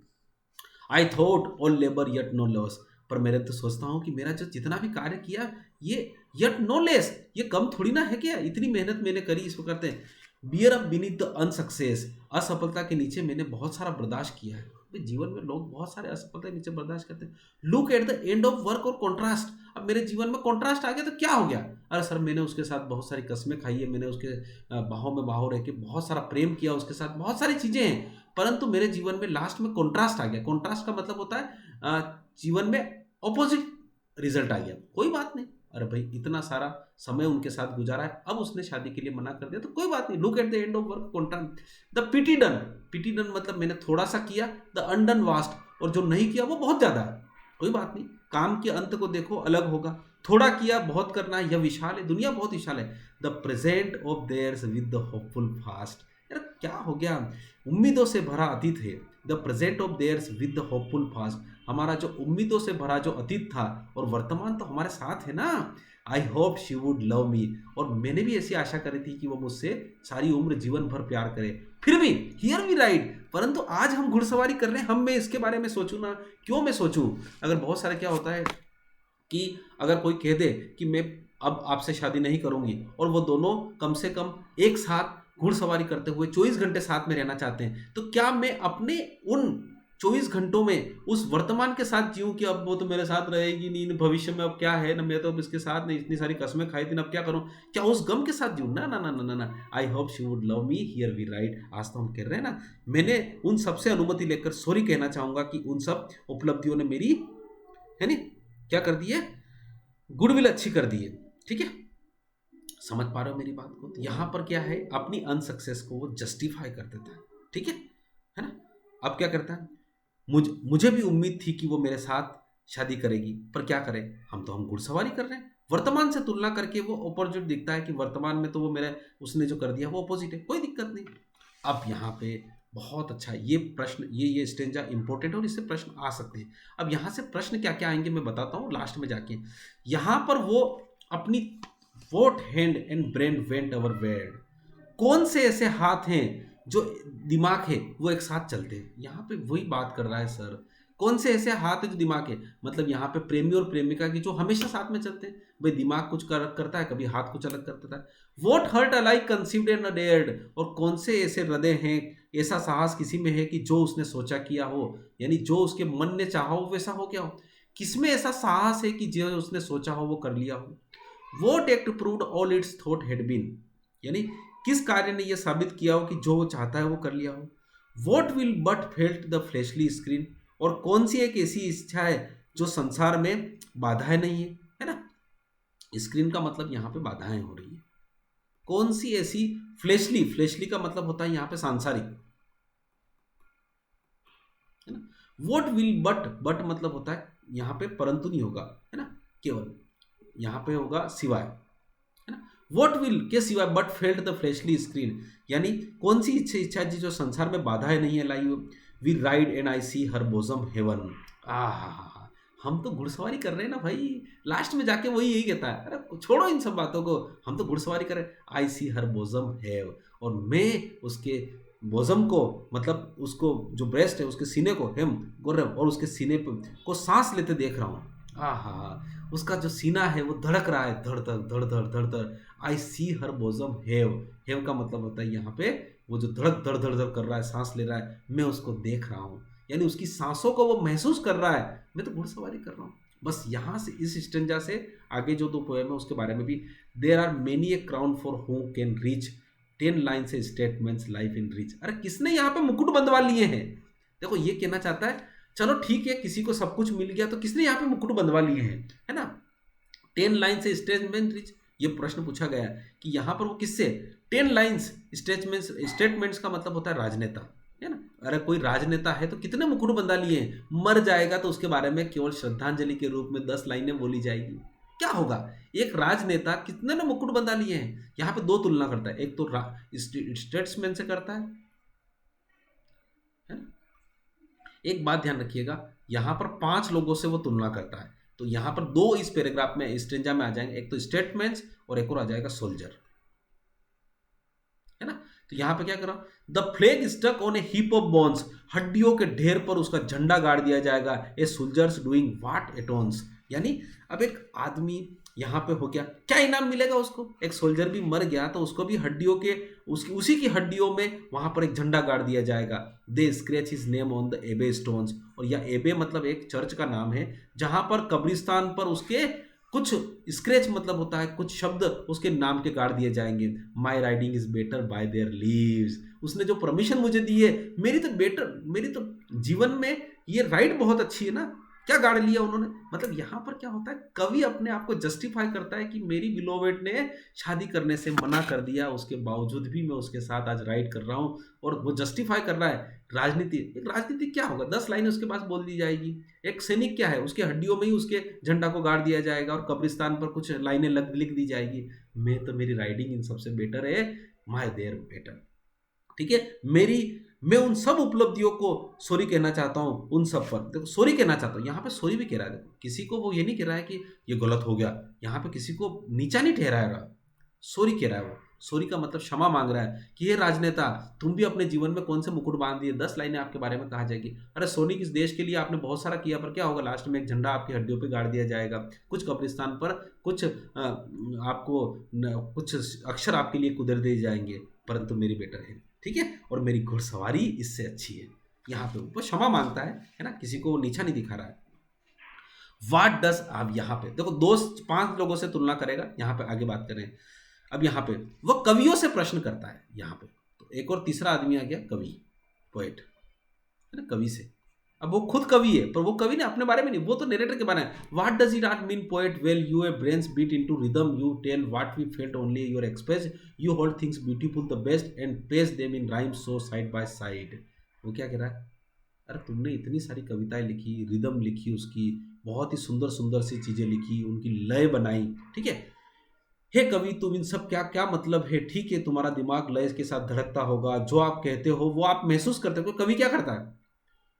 Speaker 1: I thought all labour yet no loss, पर मेरे तो सोचता हूँ कि मेरा जो जितना भी कार्य किया ये यट नो लेस, ये कम थोड़ी ना है क्या। इतनी मेहनत मैंने करी, इसको करते हैं beer up beneath the unsuccess, असफलता के नीचे मैंने बहुत सारा बर्दाश्त किया है। जीवन में लोग बहुत सारे असफलता के नीचे बर्दाश्त करते हैं। Look at the end of work और कॉन्ट्रास्ट, अब मेरे जीवन में कॉन्ट्रास्ट आ गया तो क्या हो गया। अरे सर, मैंने उसके साथ बहुत सारी कस्में खाई है, मैंने उसके बाहों में बाहों रह के बहुत सारा प्रेम किया, उसके साथ बहुत सारी चीजें हैं, परंतु मेरे जीवन में लास्ट में कॉन्ट्रास्ट आ गया। कॉन्ट्रास्ट का मतलब होता है जीवन में ऑपोजिट रिजल्ट आ गया। कोई बात नहीं, अरे भाई इतना सारा समय उनके साथ गुजारा है, अब उसने शादी के लिए मना कर दिया तो कोई बात नहीं। Look at the end of work contrast, the pity done, pity done मतलब मैंने थोड़ा सा किया, द अनडन वास्ट, और जो नहीं किया वो बहुत ज्यादा है। कोई बात नहीं, काम के अंत को देखो अलग होगा। थोड़ा किया, बहुत करना है, यह विशाल है, दुनिया बहुत विशाल है। The present of theirs with the hopeful fast, यार क्या हो गया, उम्मीदों से भरा अतीत है। The present of theirs with the hopeful fast, हमारा जो उम्मीदों से भरा जो अतीत था और वर्तमान तो हमारे साथ है ना। I hope she would love मी, और मैंने भी ऐसी आशा करी थी कि वो मुझसे सारी उम्र जीवन भर प्यार करे। फिर भी हियर वी राइड, परंतु आज हम घुड़सवारी कर रहे हैं। हम मैं इसके बारे में सोचूं ना, क्यों मैं सोचूं। अगर बहुत सारे क्या होता है कि अगर कोई कह दे कि मैं अब आपसे शादी नहीं करूंगी, और वो दोनों कम से कम एक साथ घुड़सवारी करते हुए 24 घंटे साथ में रहना चाहते हैं, तो क्या मैं अपने उन 24 घंटों में उस वर्तमान के साथ जीऊं कि अब वो तो मेरे साथ रहेगी नहीं, भविष्य में अब क्या है ना, मैं तो अब इसके साथ नहीं, इतनी सारी कस्में खाई थी ना, अब क्या करूं, क्या उस गम के साथ जीऊं। ना ना ना ना ना ना, I hope she would love me, here we right. आज तो हम कह रहे हैं ना, मैंने उन सबसे अनुमति लेकर सॉरी कहना चाहूंगा कि उन सब उपलब्धियों ने मेरी, है नी, क्या कर दी है, गुडविल अच्छी कर दी है। ठीक है, समझ पा रहे हो मेरी बात को। तो यहां पर क्या है, अपनी अनसक्सेस को वो जस्टिफाई कर देता है। ठीक है ना। अब क्या करता है, मुझे भी उम्मीद थी कि वो मेरे साथ शादी करेगी, पर क्या करें, हम घुड़सवारी कर रहे हैं। वर्तमान से तुलना करके वो अपोजिट दिखता है कि वर्तमान में तो वो मेरे, उसने जो कर दिया वो अपोजिट है, कोई दिक्कत नहीं। अब यहाँ पे बहुत अच्छा ये प्रश्न, ये स्टेंजा इंपॉर्टेंट है और इससे प्रश्न आ सकते हैं। अब यहाँ से प्रश्न क्या क्या आएंगे मैं बताता हूँ लास्ट में जाके। यहाँ पर वो अपनी what hand and brain went ever wed, कौन से ऐसे हाथ हैं जो दिमाग है वो एक साथ चलते हैं। यहाँ पे वही बात कर रहा है सर, कौन से ऐसे हाथ है जो दिमाग है, मतलब यहाँ पे प्रेमी और प्रेमिका की जो हमेशा साथ में चलते हैं। भाई दिमाग कुछ करता है, कभी हाथ कुछ अलग करता है। What hurt alike conceived and dared, और कौन से ऐसे हृदय हैं, ऐसा साहस किसी में है कि जो उसने सोचा किया हो, यानी जो उसके मन ने चाहा हो वैसा हो गया हो। किसमें ऐसा साहस है कि जो उसने सोचा हो वो कर लिया हो। What act proved all its thought had been, यानी किस कार्य ने यह साबित किया हो कि जो वो चाहता है वो कर लिया हो। What will but felt the fleshly screen, और कौन सी एक ऐसी इच्छा है जो संसार में बाधाएं नहीं है ना। स्क्रीन का मतलब यहाँ पे बाधाएं हो रही है। कौन सी ऐसी फ्लैशली, फ्लैशली का मतलब होता है यहाँ पे सांसारिक, है ना। वॉट विल बट मतलब होता है यहाँ पे परंतु नहीं होगा, है ना, केवल यहाँ पे होगा सिवाय, है ना। वॉट विल के सिवाय but felt the fleshly screen, यानी कौन सी इच्छा जी जो संसार में बाधाएं नहीं है लाई। We ride and I see her bosom heaven, हा, हम तो घुड़सवारी कर रहे हैं ना भाई। लास्ट में जाके वही यही कहता है, अरे छोड़ो इन सब बातों को, हम तो घुड़सवारी कर रहे हैं। आई सी हर बोजम हेव, और मैं उसके बोजम को, मतलब उसको जो ब्रेस्ट है उसके सीने को, हेम गोरम, और उसके सीने को सांस लेते देख रहा हूँ। उसका जो सीना है वो धड़क रहा है, धड़ धड़ धड़ धड़ धड़ धड़। आई see her bosom have, have का मतलब होता है यहाँ पे वो जो धड़क धड़ धड़ धड़ कर रहा है, सांस ले रहा है, मैं उसको देख रहा हूँ, यानी उसकी सांसों को वो महसूस कर रहा है। मैं तो घुड़सवारी कर रहा हूँ। बस यहाँ से इस स्टेंजा से आगे जो 2 पोएम है उसके बारे में भी, there are many a crown for who can reach 10 line से स्टेटमेंट्स लाइफ इन रीच। अरे किसने यहाँ पे मुकुट बंधवा लिए हैं। देखो ये कहना चाहता है, चलो ठीक है किसी को सब कुछ मिल गया तो किसने यहाँ पे मुकुट बंधवा लिए हैं, है ना। 10 लाइन से स्टेटमेंट रिच, ये प्रश्न पूछा गया है कि यहाँ पर वो किससे 10 लाइन्स स्टेटमेंट्स का मतलब होता है राजनेता, है ना। अरे कोई राजनेता है तो कितने मुकुट बंधा लिए हैं, मर जाएगा तो उसके बारे में केवल श्रद्धांजलि के रूप में 10 लाइनें बोली जाएगी, क्या होगा। एक राजनेता कितने ने मुकुट बंधा लिए हैं। यहाँ पे दो तुलना करता है, एक तो स्टेट्समैन से करता है ना। एक बात ध्यान रखिएगा, यहाँ पर 5 लोगों से वो तुलना करता है, तो यहाँ पर 2 इस पैराग्राफ में स्ट्रेंजा में आ जाएंगे, एक तो स्टेटमेंट्स और एक और आ जाएगा सोल्जर, है ना। तो यहाँ पे क्या कर रहा हूं, the flag stuck on a heap of bones, हड्डियों के ढेर पर उसका झंडा गाड़ दिया जाएगा। A soldier's doing what atones, यानी अब एक आदमी यहाँ पे हो गया, क्या इनाम मिलेगा उसको। एक सोल्जर भी मर गया तो उसको भी हड्डियों के उसकी उसी की हड्डियों में वहां पर एक झंडा गाड़ दिया जाएगा। They scratch his name on the abbey stones, और यह एबे मतलब एक चर्च का नाम है जहां पर कब्रिस्तान पर उसके कुछ स्क्रैच मतलब होता है कुछ शब्द उसके नाम के गाड़ दिए जाएंगे। My riding is better by their leaves, उसने जो परमिशन मुझे दी है, मेरी तो जीवन में ये राइड बहुत अच्छी है ना, क्या गाड़ लिया उन्होंने। मतलब यहाँ पर क्या होता है, कवि अपने आप को जस्टिफाई करता है कि मेरी बिलोवेड ने शादी करने से मना कर दिया, उसके बावजूद भी मैं उसके साथ आज राइड कर रहा हूँ, और वो जस्टिफाई कर रहा है। राजनीति, एक राजनीति क्या होगा, 10 लाइनें उसके पास बोल दी जाएगी। एक सैनिक क्या है, उसके हड्डियों में ही उसके झंडा को गाड़ दिया जाएगा और कब्रिस्तान पर कुछ लाइनें लिख दी जाएगी। मेरी राइडिंग इन सबसे बेटर है, माय देयर बेटर, ठीक है। मैं उन सब उपलब्धियों को सॉरी कहना चाहता हूँ, उन सब पर देखो सॉरी कहना चाहता हूँ। यहाँ पे सॉरी भी कह रहा है, देखो किसी को वो ये नहीं कह रहा है कि ये गलत हो गया, यहाँ पे किसी को नीचा नहीं ठहरा रहा, सॉरी कह रहा है। वो सॉरी का मतलब क्षमा मांग रहा है कि ये राजनेता तुम भी अपने जीवन में कौन से मुकुट बांध दिए, 10 लाइनें आपके बारे में कहा जाएगी। अरे सोनी किस देश के लिए आपने बहुत सारा किया, पर क्या होगा, लास्ट में एक झंडा आपकी हड्डियों पे गाड़ दिया जाएगा। कुछ कब्रिस्तान पर कुछ आपको कुछ अक्षर आपके लिए कुदर दिए जाएंगे, परंतु मेरी बेटर है, ठीक है, और मेरी घुड़सवारी इससे अच्छी है। यहाँ पे वो क्षमा मांगता है ना, किसी को नीचा नहीं दिखा रहा है। वाट डस, अब यहाँ पे देखो 5 लोगों से तुलना करेगा, यहाँ पे आगे बात करें। अब यहाँ पे वो कवियों से प्रश्न करता है, यहाँ पे तो एक और तीसरा आदमी आ गया, कवि, पोएट, है ना, कवि से। अब वो खुद कवि है, पर वो कवि ने अपने बारे में नहीं, वो तो नरेटर के बारे में। What does it not mean poet, well you a brains beat into rhythm, you tell what we felt only your express, you hold things beautiful the best and pace them in rhyme so side by side. वो क्या कह रहा है, अरे तुमने इतनी सारी कविताएं लिखी, रिदम लिखी, उसकी बहुत ही सुंदर सुंदर सी चीजें लिखी, उनकी लय बनाई, ठीक है। हे कवि तुम इन सब क्या क्या मतलब है, ठीक है तुम्हारा दिमाग लय के साथ धड़कता होगा, जो आप कहते हो वो आप महसूस करते हो। कवि क्या करता है,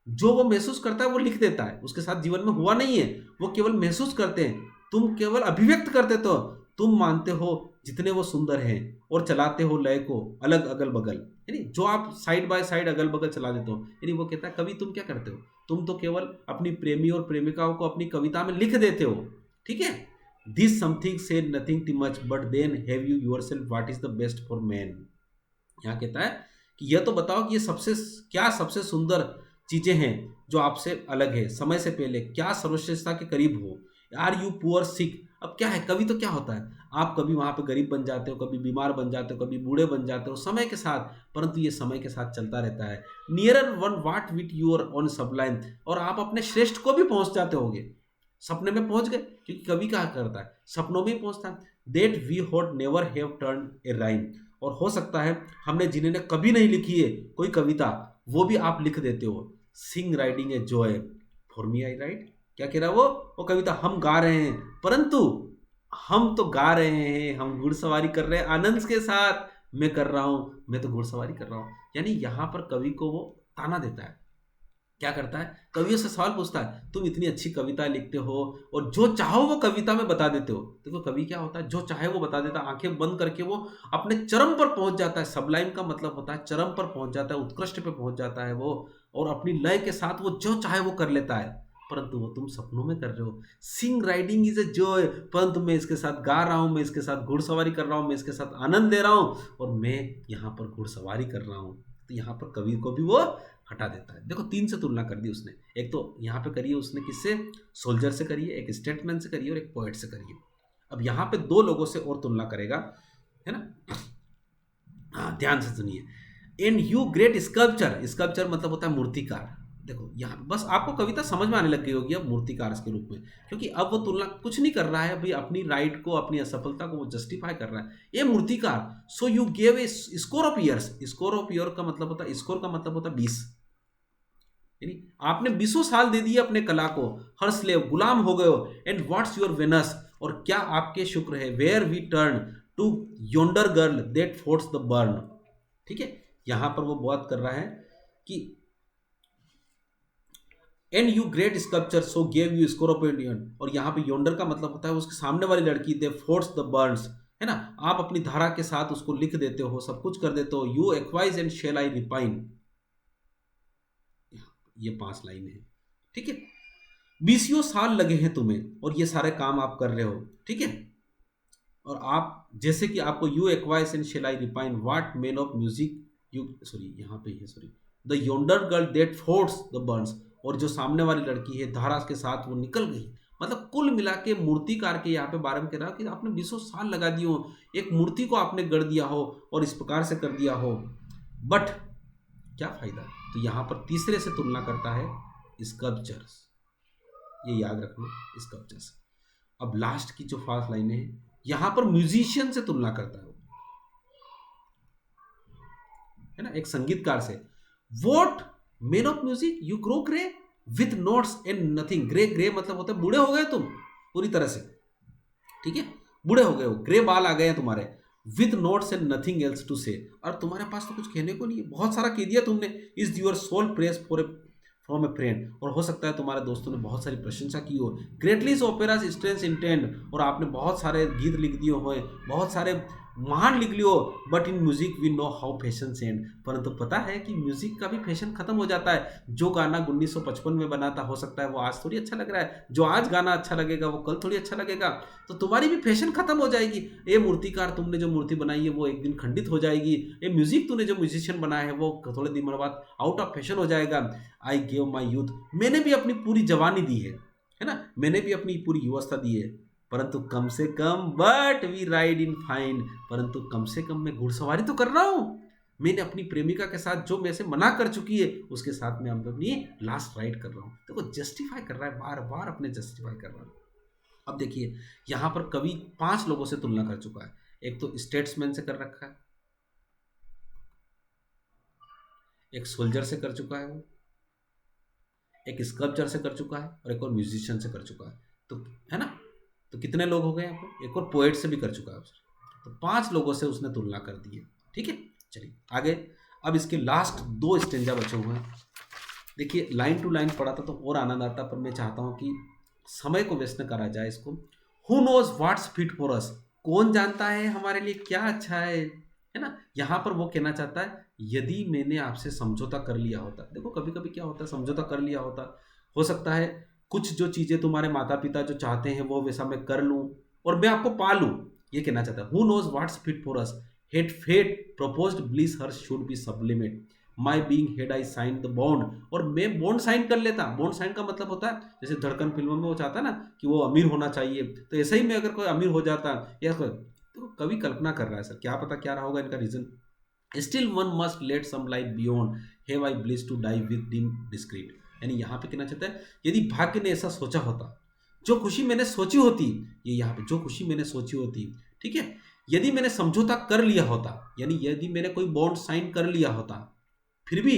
Speaker 1: जो वो महसूस करता है वो लिख देता है, उसके साथ जीवन में हुआ नहीं है, वो केवल महसूस करते हैं, तुम केवल अभिव्यक्त करते। तो तुम मानते हो जितने वो सुंदर हैं और चलाते हो लय को अलग अगल बगल, यानी जो आप साइड बाय साइड अगल बगल चला देते हो। यानी वो कहता है कवि तुम क्या करते हो, तुम तो केवल अपनी प्रेमी और प्रेमिकाओं को अपनी कविता में लिख देते हो, ठीक है। This something say nothing too much but then have you yourself what is the best for man. यहाँ कहता है कि यह तो बताओ कि ये सबसे सुंदर चीजें हैं जो आपसे अलग है, समय से पहले क्या सर्वश्रेष्ठता के करीब हो। आर यू पुअर सिक, अब क्या है, कवि तो क्या होता है, आप कभी वहां पे गरीब बन जाते हो, कभी बीमार बन जाते हो, कभी बूढ़े बन जाते हो समय के साथ, परंतु ये समय के साथ चलता रहता है। Nearer one what with your on sublime, और आप अपने श्रेष्ठ को भी पहुंच जाते होगे, सपने में पहुंच गए, क्योंकि कवि क्या करता है, सपनों में ही पहुंचता है। देट वी होड never have turn A rhyme, और हो सकता है हमने जिन्हें कभी नहीं लिखी है कोई कविता, वो भी आप लिख देते हो। Sing riding a joy for me I ride, क्या कह रहा है वो कविता हम गा रहे हैं, परंतु हम तो गा रहे हैं, हम घुड़सवारी कर रहे हैं आनंद के साथ, मैं कर रहा हूं, मैं तो घुड़सवारी कर रहा हूं। यानी यहां पर कवि को वो ताना देता है, क्या करता है, कवियों से सवाल पूछता है, तुम इतनी अच्छी कविता लिखते हो और जो चाहो वो कविता में बता देते हो। देखो कवि क्या होता है, जो चाहे वो बता देता है, आंखें बंद करके वो अपने चरम पर पहुंच जाता है। सबलाइम का मतलब होता है चरम पर पहुंच जाता है, उत्कृष्ट पे पहुंच जाता है वो, और अपनी लय के साथ वो जो चाहे वो कर लेता है, परंतु वो तुम सपनों में कर रहे हो। Sing riding is a joy, परंतु मैं इसके साथ गा रहा हूँ, मैं इसके साथ घुड़सवारी कर रहा हूँ, मैं इसके साथ आनंद ले रहा हूँ, और मैं यहाँ पर घुड़सवारी कर रहा हूँ। तो यहाँ पर कवि को भी वो हटा देता है। देखो 3 से तुलना कर दी उसने, एक तो यहाँ पे करिए उसने किससे, सोल्जर से करिए, एक स्टेटमैन से करिए और एक पोएट से करिए। अब यहाँ पे 2 लोगों से और तुलना करेगा, है ना। हाँ ध्यान से सुनिए। And you great sculpture, sculpture मतलब होता है मूर्तिकार, देखो यहाँ पे बस आपको कविता समझ में आने लग गई होगी अब मूर्तिकार के रूप में, क्योंकि अब वो तुलना कुछ नहीं कर रहा है भाई, अपनी राइट को, अपनी असफलता को वो जस्टिफाई कर रहा है। ये मूर्तिकार, so you gave a score of years, score of year का मतलब होता है, स्कोर का मतलब होता है 20, यानी आपने 20 साल दे दिए अपने कला को, हर स्लेव गुलाम हो गए हो। एंड व्हाट्स योर वेनस, और क्या आपके शुक्र है, where we turn to yonder girl that force the burn. ठीक है, यहां पर वो बात कर रहा है कि and you great sculpture so gave you score of Indian, और यहाँ पे योंडर का मतलब होता है उसके सामने वाली लड़की, दे फोर्स द बर्न्स, है ना, आप अपनी धारा के साथ उसको लिख देते हो, सब कुछ कर देते हो। You acquiesce and shall I repine, ये 5 लाइन है। ठीक है, 20 साल लगे हैं तुम्हें और ये सारे काम आप कर रहे हो। ठीक है, और आप जैसे कि आपको you acquiesce and shall I repine what man of music you, sorry यहाँ पे है, sorry, the yonder girl that force the burns, और जो सामने वाली लड़की है धारा के साथ वो निकल गई। मतलब कुल मिला के मूर्तिकार के यहाँ पे बारे में कह रहा है कि आपने 20 साल लगा दिए हो, एक मूर्ति को आपने गढ़ दिया हो और इस प्रकार से कर दिया हो, बट क्या फायदा। तो यहाँ पर तीसरे से तुलना करता है स्कल्पचर्स, ये याद रखना, स्कल्पचर्स। अब लास्ट की जो 5 लाइनें हैं यहाँ पर म्यूजिशियन से तुलना करता है ना, एक संगीतकार से। What man of music you grow grey with notes and nothing, grey, grey मतलब होता है बूढ़े हो गए तुम पूरी तरह से। ठीक है, बूढ़े हो गए हो, ग्रे बाल आ गए हैं तुम्हारे, with notes and nothing else to say, और तुम्हारे पास तो कुछ कहने को नहीं है, बहुत सारा कह दिया तुमने। Is your soul press for a from a friend, और हो सकता है तुम्हारे दोस्तों ने बहुत सारी प्रशंसा की हो। ग्रेटलीज ओपेराज स्ट्रेंस इंटेंड, और आपने बहुत सारे गीत लिख दिए हो, बहुत सारे महान लिख लियो। But in music we know how fashion end, परंतु पता है कि म्यूजिक का भी फैशन खत्म हो जाता है। जो गाना 1955 में बना था, हो सकता है वो आज थोड़ी अच्छा लग रहा है, जो आज गाना अच्छा लगेगा वो कल थोड़ी अच्छा लगेगा, तो तुम्हारी भी फैशन खत्म हो जाएगी। ये मूर्तिकार, तुमने जो मूर्ति बनाई है वो एक दिन खंडित हो जाएगी। ये म्यूजिक तूने जो म्यूजिशियन बनाया है वो थोड़े दिन बाद आउट ऑफ फैशन हो जाएगा। आई गिव माई यूथ, मैंने भी अपनी पूरी जवानी दी है ना, मैंने भी अपनी पूरी युवस्था दी है, परंतु कम से कम, but we ride in fine, परंतु कम से कम मैं घुड़सवारी तो कर रहा हूं। मैंने अपनी प्रेमिका के साथ जो मेरे से मना कर चुकी है उसके साथ मैं अपनी लास्ट राइड कर रहा हूं। देखो जस्टिफाई कर रहा है, बार बार अपने जस्टिफाई कर रहा है। अब देखिए यहां पर कवि 5 लोगों से तुलना कर चुका है। एक तो स्टेट्समैन से कर रखा है, एक सोल्जर से कर चुका है वो, एक स्कल्पचर से कर चुका है, और एक और म्यूजिशियन से कर चुका है। तो है ना, तो कितने लोग हो गए यहाँ पे, एक और पोएट से भी कर चुका है। तो 5 लोगों से उसने तुलना कर दी है। ठीक है, चलिए आगे। अब इसके लास्ट 2 स्टेंजा बचे हुए हैं। देखिए लाइन टू लाइन पढ़ा था तो और आनंद आता, पर मैं चाहता हूँ कि समय को वेस्ट न करा जाए इसको। Who knows what's fit for us, कौन जानता है हमारे लिए क्या अच्छा है ना। यहाँ पर वो कहना चाहता है यदि मैंने आपसे समझौता कर लिया होता। देखो कभी कभी क्या होता है, समझौता कर लिया होता, हो सकता है कुछ जो चीज़ें तुम्हारे माता पिता जो चाहते हैं वो वैसा मैं कर लूँ और मैं आपको पालूँ, ये कहना चाहता है। Who knows what's fit for us, had fate proposed bliss here should be sublimate, my being had I signed the bond, और मैं बॉन्ड साइन कर लेता। बॉन्ड साइन का मतलब होता है जैसे धड़कन फिल्मों में वो चाहता है ना कि वो अमीर होना चाहिए, तो ऐसे ही मैं अगर कोई अमीर हो जाता या तो कवि कल्पना कर रहा है सर, क्या पता क्या रहा होगा इनका reason. Still one must let some life beyond, have I bliss to die with dim discreet, यानी यहाँ पे कहना चाहता है यदि भाग्य ने ऐसा सोचा होता, जो खुशी मैंने सोची होती, ये यहाँ पे जो खुशी मैंने सोची होती, ठीक है, यदि मैंने समझौता कर लिया होता, यानी यदि मैंने कोई बॉन्ड साइन कर लिया होता, फिर भी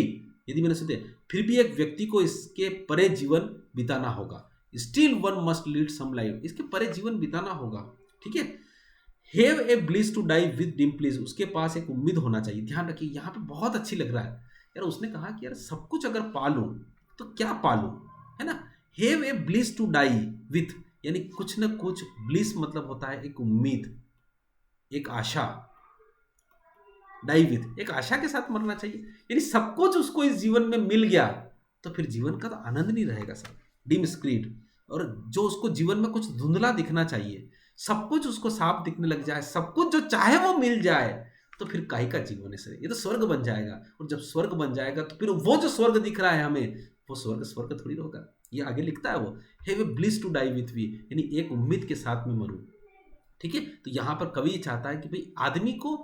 Speaker 1: यदि मैंने सोचे, फिर भी एक व्यक्ति को इसके परे जीवन बिताना होगा। Still one must lead some life, इसके परे जीवन बिताना होगा। ठीक है, have a bliss to die with dim please, उसके पास एक उम्मीद होना चाहिए। ध्यान रखिए यहाँ पे बहुत अच्छी लग रहा है यार, उसने कहा कि यार सब कुछ अगर पालूं तो क्या पालूं, है ना। Have a bliss to die with, यानी कुछ ना कुछ, ब्लिस मतलब होता है एक उम्मीद, एक आशा, डाई विथ एक आशा के साथ मरना चाहिए, यानी सब कुछ उसको इस जीवन में मिल गया तो फिर जीवन का तो आनंद नहीं रहेगा सर। डिम स्क्रीट, और जो उसको जीवन में कुछ धुंधला दिखना चाहिए, सब कुछ उसको साफ दिखने लग जाए, सब कुछ जो चाहे वो मिल जाए, तो फिर काहे का जीवन है सर, ये तो स्वर्ग बन जाएगा। और जब स्वर्ग बन जाएगा तो फिर वो जो स्वर्ग दिख रहा है हमें, वो स्वर्ग स्वर्ग थोड़ी होगा। ये आगे लिखता है वो, have a bliss to die with we, यानी एक उम्मीद के साथ में मरूं। ठीक है, तो यहाँ पर कवि चाहता है कि भाई आदमी को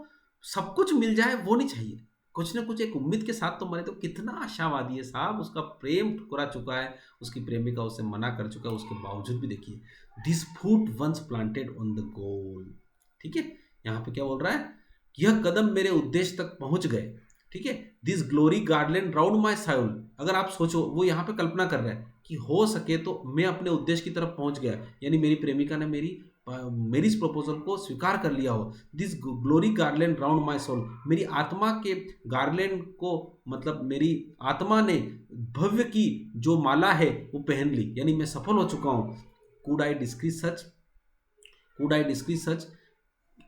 Speaker 1: सब कुछ मिल जाए वो नहीं चाहिए, कुछ ना कुछ एक उम्मीद के साथ तो मरे। तो कितना आशावादी है साहब, उसका प्रेम ठुकरा चुका है, उसकी प्रेमिका उसे मना कर चुका है, उसके बावजूद भी देखिए, this foot once planted on the goal. ठीक है, यहाँ पे क्या बोल रहा है, यह कदम मेरे उद्देश्य तक पहुंच गए। ठीक है, this glory garland round my soul. अगर आप सोचो, वो यहाँ पे कल्पना कर रहा है कि हो सके तो मैं अपने उद्देश्य की तरफ पहुंच गया, यानी मेरी प्रेमिका ने मेरी इस प्रपोजल को स्वीकार कर लिया हो। This glory garland round my soul, मेरी आत्मा के गार्लैंड को, मतलब मेरी आत्मा ने भव्य की जो माला है वो पहन ली, यानी मैं सफल हो चुका हूँ। Could I descries such, could I descries such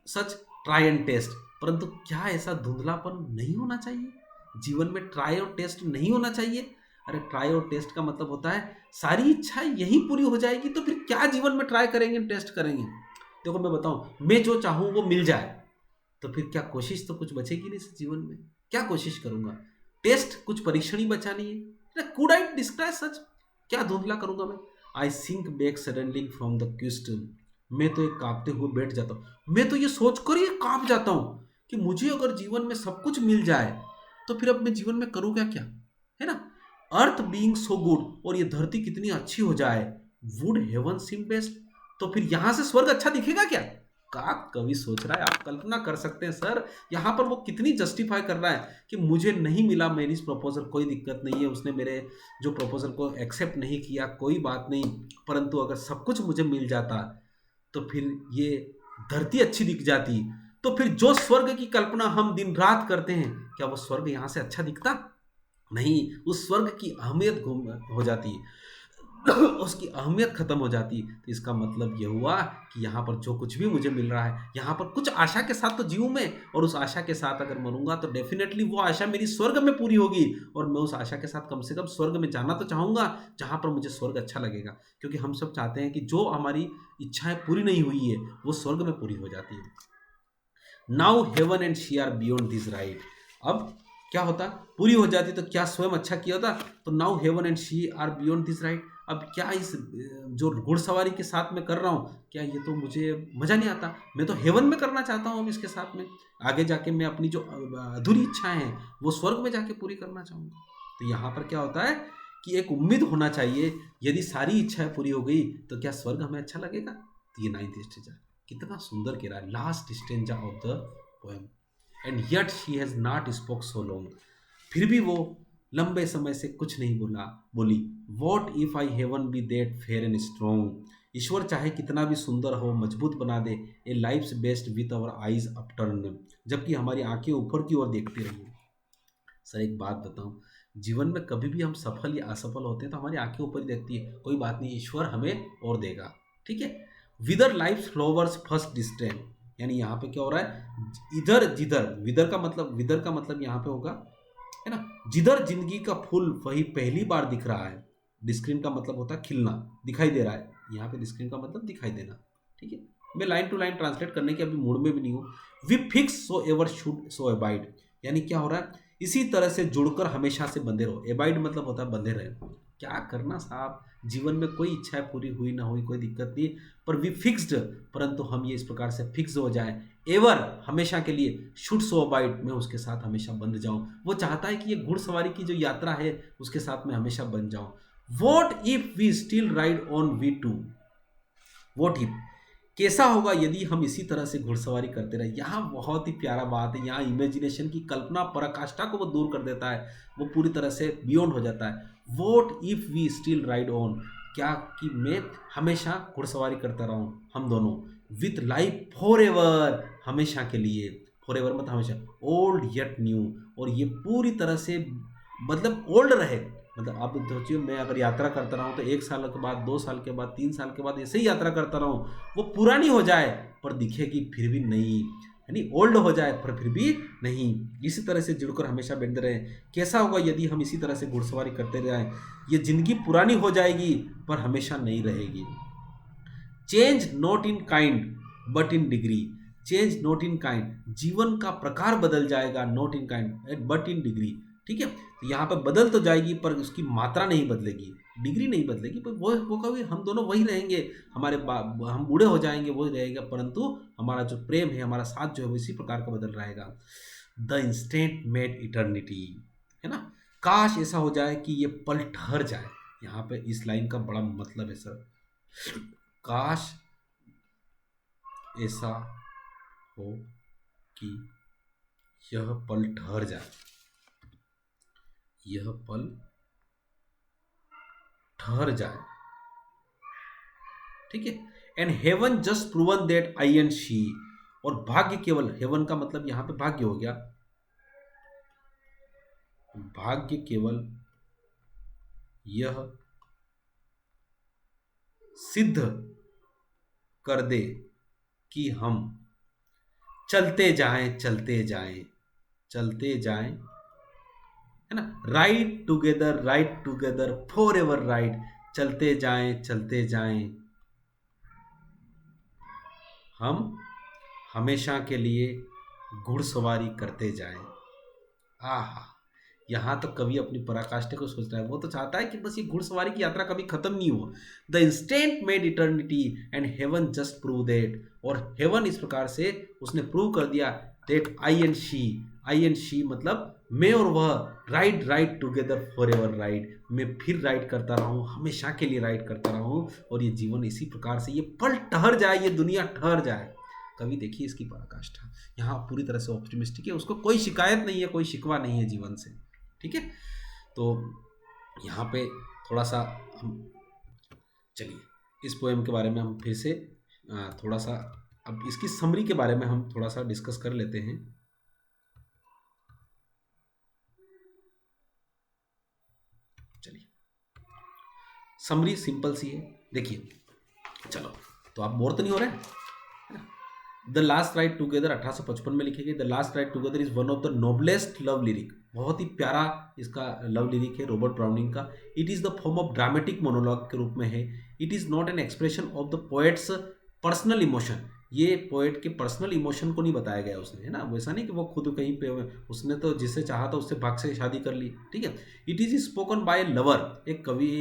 Speaker 1: such try and test. परंतु क्या ऐसा धुंधलापन नहीं होना चाहिए? जीवन में ट्राई और टेस्ट नहीं होना चाहिए? अरे ट्राई और टेस्ट का मतलब होता है सारी इच्छाएं यहीं पूरी हो जाएगी, तो फिर क्या जीवन में ट्राई करेंगे, टेस्ट करेंगे? देखो मैं बताऊं, मैं जो चाहूं वो मिल जाए, तो फिर क्या कोशिश तो कुछ बचेगी नहीं इस जीवन में? क्या कोशिश करूंगा? टेस्ट कुछ परीक्षण ही बचानी है। कुड आई डिस्क्राइब सच, क्या धुंधला करूंगा मैं? I sink back suddenly from the question, मैं तो एक कांपते हुए बैठ जाता हूँ। मैं तो ये सोचकर ही कांप जाता हूँ कि मुझे अगर जीवन में सब कुछ मिल जाए तो फिर अब मैं जीवन में करूँगा क्या, है ना? अर्थ बीइंग सो गुड, और ये धरती कितनी अच्छी हो जाए, वुड हेवन सीम बेस्ट, तो फिर यहां से स्वर्ग अच्छा दिखेगा क्या? का कवि सोच रहा है, आप कल्पना कर सकते हैं सर, यहाँ पर वो कितनी जस्टिफाई कर रहा है कि मुझे नहीं मिला मेरी इस प्रपोजल, कोई दिक्कत नहीं है, उसने मेरे जो प्रपोजल को एक्सेप्ट नहीं किया, कोई बात नहीं, परंतु अगर सब कुछ मुझे मिल जाता तो फिर ये धरती अच्छी दिख जाती, तो फिर जो स्वर्ग की कल्पना हम दिन रात करते हैं, क्या वो स्वर्ग यहाँ से अच्छा दिखता? नहीं, उस स्वर्ग की अहमियत गुम हो जाती, उसकी अहमियत खत्म हो जाती। तो इसका मतलब ये हुआ कि यहाँ पर जो कुछ भी मुझे मिल रहा है, यहाँ पर कुछ आशा के साथ तो जीऊँ मैं, और उस आशा के साथ अगर मरूंगा तो डेफिनेटली वो आशा मेरी स्वर्ग में पूरी होगी, और मैं उस आशा के साथ कम से कम स्वर्ग में जाना तो चाहूँगा, जहाँ पर मुझे स्वर्ग अच्छा लगेगा। क्योंकि हम सब चाहते हैं कि जो हमारी इच्छाएं पूरी नहीं हुई है वो स्वर्ग में पूरी हो जाती है। Now heaven and she are beyond this right. अब क्या होता, पूरी हो जाती तो क्या स्वयं अच्छा किया होता? तो now heaven and she are beyond this right. अब क्या इस जो घुड़सवारी के साथ में कर रहा हूँ, क्या ये तो मुझे मज़ा नहीं आता? मैं तो हेवन में करना चाहता हूँ अब इसके साथ में, आगे जाके मैं अपनी जो अधूरी इच्छाएं हैं वो स्वर्ग में जाके पूरी करना चाहूँगा। तो यहाँ पर क्या होता है कि एक उम्मीद होना चाहिए, यदि सारी इच्छाएं पूरी हो गई तो क्या स्वर्ग हमें अच्छा लगेगा? तो ये 9th स्टेंजा कितना सुंदर कह रहा है, last stanza of the poem. And yet she has not spoke so long, फिर भी वो लंबे समय से कुछ नहीं बोली। What if I heaven be that fair and strong, ईश्वर चाहे कितना भी सुंदर हो, मजबूत बना दे, ah life's best with our eyes upturn, जबकि हमारी आंखें ऊपर की ओर देखती रही। सर एक बात बताऊं, जीवन में कभी भी हम सफल या असफल होते हैं तो हमारी आंखें ऊपर ही देखती है, कोई बात नहीं, ईश्वर हमें और देगा। ठीक है, विदर लाइफ फ्लावर्स फर्स्ट डिस्टेंट, यानी यहाँ पे क्या हो रहा है, इधर जिधर, विदर का मतलब यहाँ पे होगा, है ना, जिधर जिंदगी का फूल वही पहली बार दिख रहा है। डिस्क्रीन का मतलब होता है खिलना, दिखाई दे रहा है, यहाँ पे डिस्क्रीन का मतलब दिखाई देना। ठीक है, मैं लाइन टू लाइन ट्रांसलेट करने के अभी मूड में भी नहीं हूँ। We fix so ever should so abide, यानी क्या हो रहा है, इसी तरह से जुड़कर हमेशा से बंधे रहो। एबाइड मतलब होता है बंधे रहे। क्या करना साहब, जीवन में कोई इच्छा पूरी हुई ना हुई कोई दिक्कत नहीं, पर वी फिक्स्ड, परंतु हम ये इस प्रकार से फिक्स हो जाए, एवर हमेशा के लिए, शुड सो अबाइड मैं उसके साथ हमेशा बंध जाऊं। वो चाहता है कि ये घुड़सवारी की जो यात्रा है उसके साथ मैं हमेशा बन जाऊं। What if we still ride on we two, what if, कैसा होगा यदि हम इसी तरह से घुड़सवारी करते रहे। यहाँ बहुत ही प्यारा बात है, यहाँ इमेजिनेशन की कल्पना पराकाष्ठा को वो दूर कर देता है, वो पूरी तरह से बियॉन्ड हो जाता है। What if we still ride on, क्या कि मैं हमेशा घुड़सवारी करता रहूं, हम दोनों, विथ लाइफ फॉर एवर, हमेशा के लिए, फॉर एवर मतलब हमेशा, ओल्ड येट न्यू, और ये पूरी तरह से मतलब ओल्ड रहे, मतलब आप सोचिए मैं अगर यात्रा करता रहूँ तो 1 साल के बाद, 2 साल के बाद, 3 साल के बाद ऐसे ही यात्रा करता रहूँ, वो पुरानी हो जाए पर दिखेगी फिर भी नई, यानी ओल्ड हो जाए पर फिर भी नहीं, इसी तरह से जुड़कर हमेशा बैठते रहे। कैसा होगा यदि हम इसी तरह से घुड़सवारी करते रहें, ये जिंदगी पुरानी हो जाएगी पर हमेशा नई रहेगी। Change not in kind but in degree, change not in kind, जीवन का प्रकार बदल जाएगा, not in kind but in degree. ठीक है, तो यहाँ पर बदल तो जाएगी पर उसकी मात्रा नहीं बदलेगी, डिग्री नहीं बदलेगी, पर वो कभी हम दोनों वही रहेंगे, हम बूढ़े हो जाएंगे वही रहेगा, परंतु हमारा जो प्रेम है, हमारा साथ जो है वो इसी प्रकार का बदल रहेगा। द इंस्टेंट मेड इटर्निटी, है ना। काश ऐसा हो जाए कि ये पल ठहर जाए। यहाँ पे इस लाइन का बड़ा मतलब है सर, काश ऐसा हो कि यह पल ठहर जाए, यह पल ठहर जाए, ठीक है। And heaven just proven that I and she, और भाग्य केवल, हेवन का मतलब यहां पे भाग्य हो गया, भाग्य केवल यह सिद्ध कर दे कि हम चलते जाएं, चलते जाएं, चलते जाएं, है ना। Right together for ever right, चलते जाएं, चलते जाएं, हम हमेशा के लिए घुड़सवारी करते जाएं। आहा, यहाँ तो कवि अपनी पराकाष्ठा को सोच रहा है। वो तो चाहता है कि बस ये घुड़सवारी की यात्रा कभी खत्म नहीं हो। The instant made eternity and heaven just prove that, और हेवन इस प्रकार से उसने प्रूव कर दिया दैट आई एंड शी मतलब मैं और वह ride together for ever ride, मैं फिर राइड करता रहूं, हमेशा के लिए राइड करता रहूं, और ये जीवन इसी प्रकार से ये पल ठहर जाए, ये दुनिया ठहर जाए। कवि देखिए इसकी पराकाष्ठा, यहाँ पूरी तरह से ऑप्टिमिस्टिक है, उसको कोई शिकायत नहीं है, कोई शिकवा नहीं है जीवन से, ठीक है। तो यहाँ पे थोड़ा सा हम, चलिए इस पोएम के बारे में हम फिर से थोड़ा सा, अब इसकी समरी के बारे में हम थोड़ा सा डिस्कस कर लेते हैं। चलिए समरी सिंपल सी है, देखिए, चलो तो आप बोर तो नहीं हो रहे हैं? द लास्ट राइड टुगेदर 1855 में लिखी गई। The last ride together is one of the noblest love lyric, बहुत ही प्यारा इसका लव लिरिक है रॉबर्ट ब्राउनिंग का। It is the form of dramatic monologue के रूप में है। It is not an expression of the poets personal emotion, ये पोएट के पर्सनल इमोशन को नहीं बताया गया उसने, है ना। वैसा नहीं कि वो खुद कहीं पे, उसने तो जिससे चाहा था उससे भाग से शादी कर ली, ठीक है। It is spoken by lover, एक कवि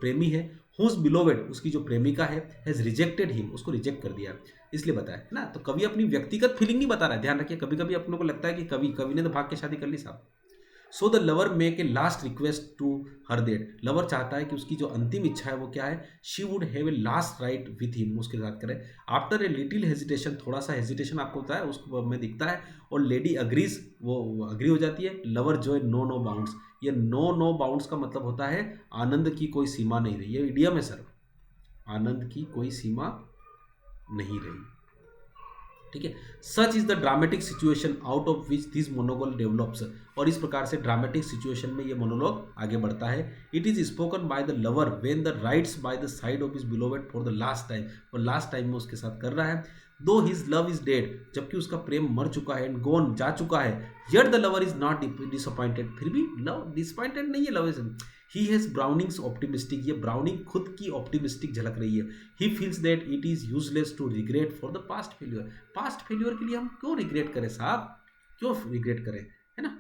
Speaker 1: प्रेमी है, हुज बिलोवेड, उसकी जो प्रेमिका है, हैज़ रिजेक्टेड हिम, उसको रिजेक्ट कर दिया, इसलिए बताया, है ना। तो कवि अपनी व्यक्तिगत फीलिंग नहीं बता रहा है, ध्यान रखिए। कभी कभी अपनों को लगता है कि कवि ने तो भाग के शादी कर ली साहब। So the lover make a last request to her that, लवर चाहता है कि उसकी जो अंतिम इच्छा है वो क्या है, she would have a last right with him, उसके साथ करे। आफ्टर ए लिटिल हेजिटेशन, थोड़ा सा हेजिटेशन आपको होता है उसको में दिखता है, और लेडी अग्रीज, वो अग्री हो जाती है। लवर जॉय नो बाउंड्स, ये नो बाउंड्स का मतलब होता है आनंद की कोई सीमा नहीं रही, ये इडियम है सर, आनंद की कोई सीमा नहीं रही, ठीक है। Such is the dramatic situation out of which this monologue develops, और इस प्रकार से ड्रामेटिक सिचुएशन में ये मोनोलॉग आगे बढ़ता है। It is spoken by the lover when the rides by the side of his beloved for the last time, और लास्ट टाइम में उसके साथ कर रहा है। दो हिज लव इज डेड, जबकि उसका प्रेम मर चुका है, एंड गोन जा चुका है, yet the lover is not disappointed, फिर भी लव डिसअपॉइंटेड नहीं है, love is, he has Browning's optimistic, ये ब्राउनिंग खुद की ऑप्टिमिस्टिक झलक रही है। He feels that it is useless to regret for the past failure, past failure के लिए हम क्यों रिग्रेट करें साहब, क्यों रिग्रेट करें, है ना।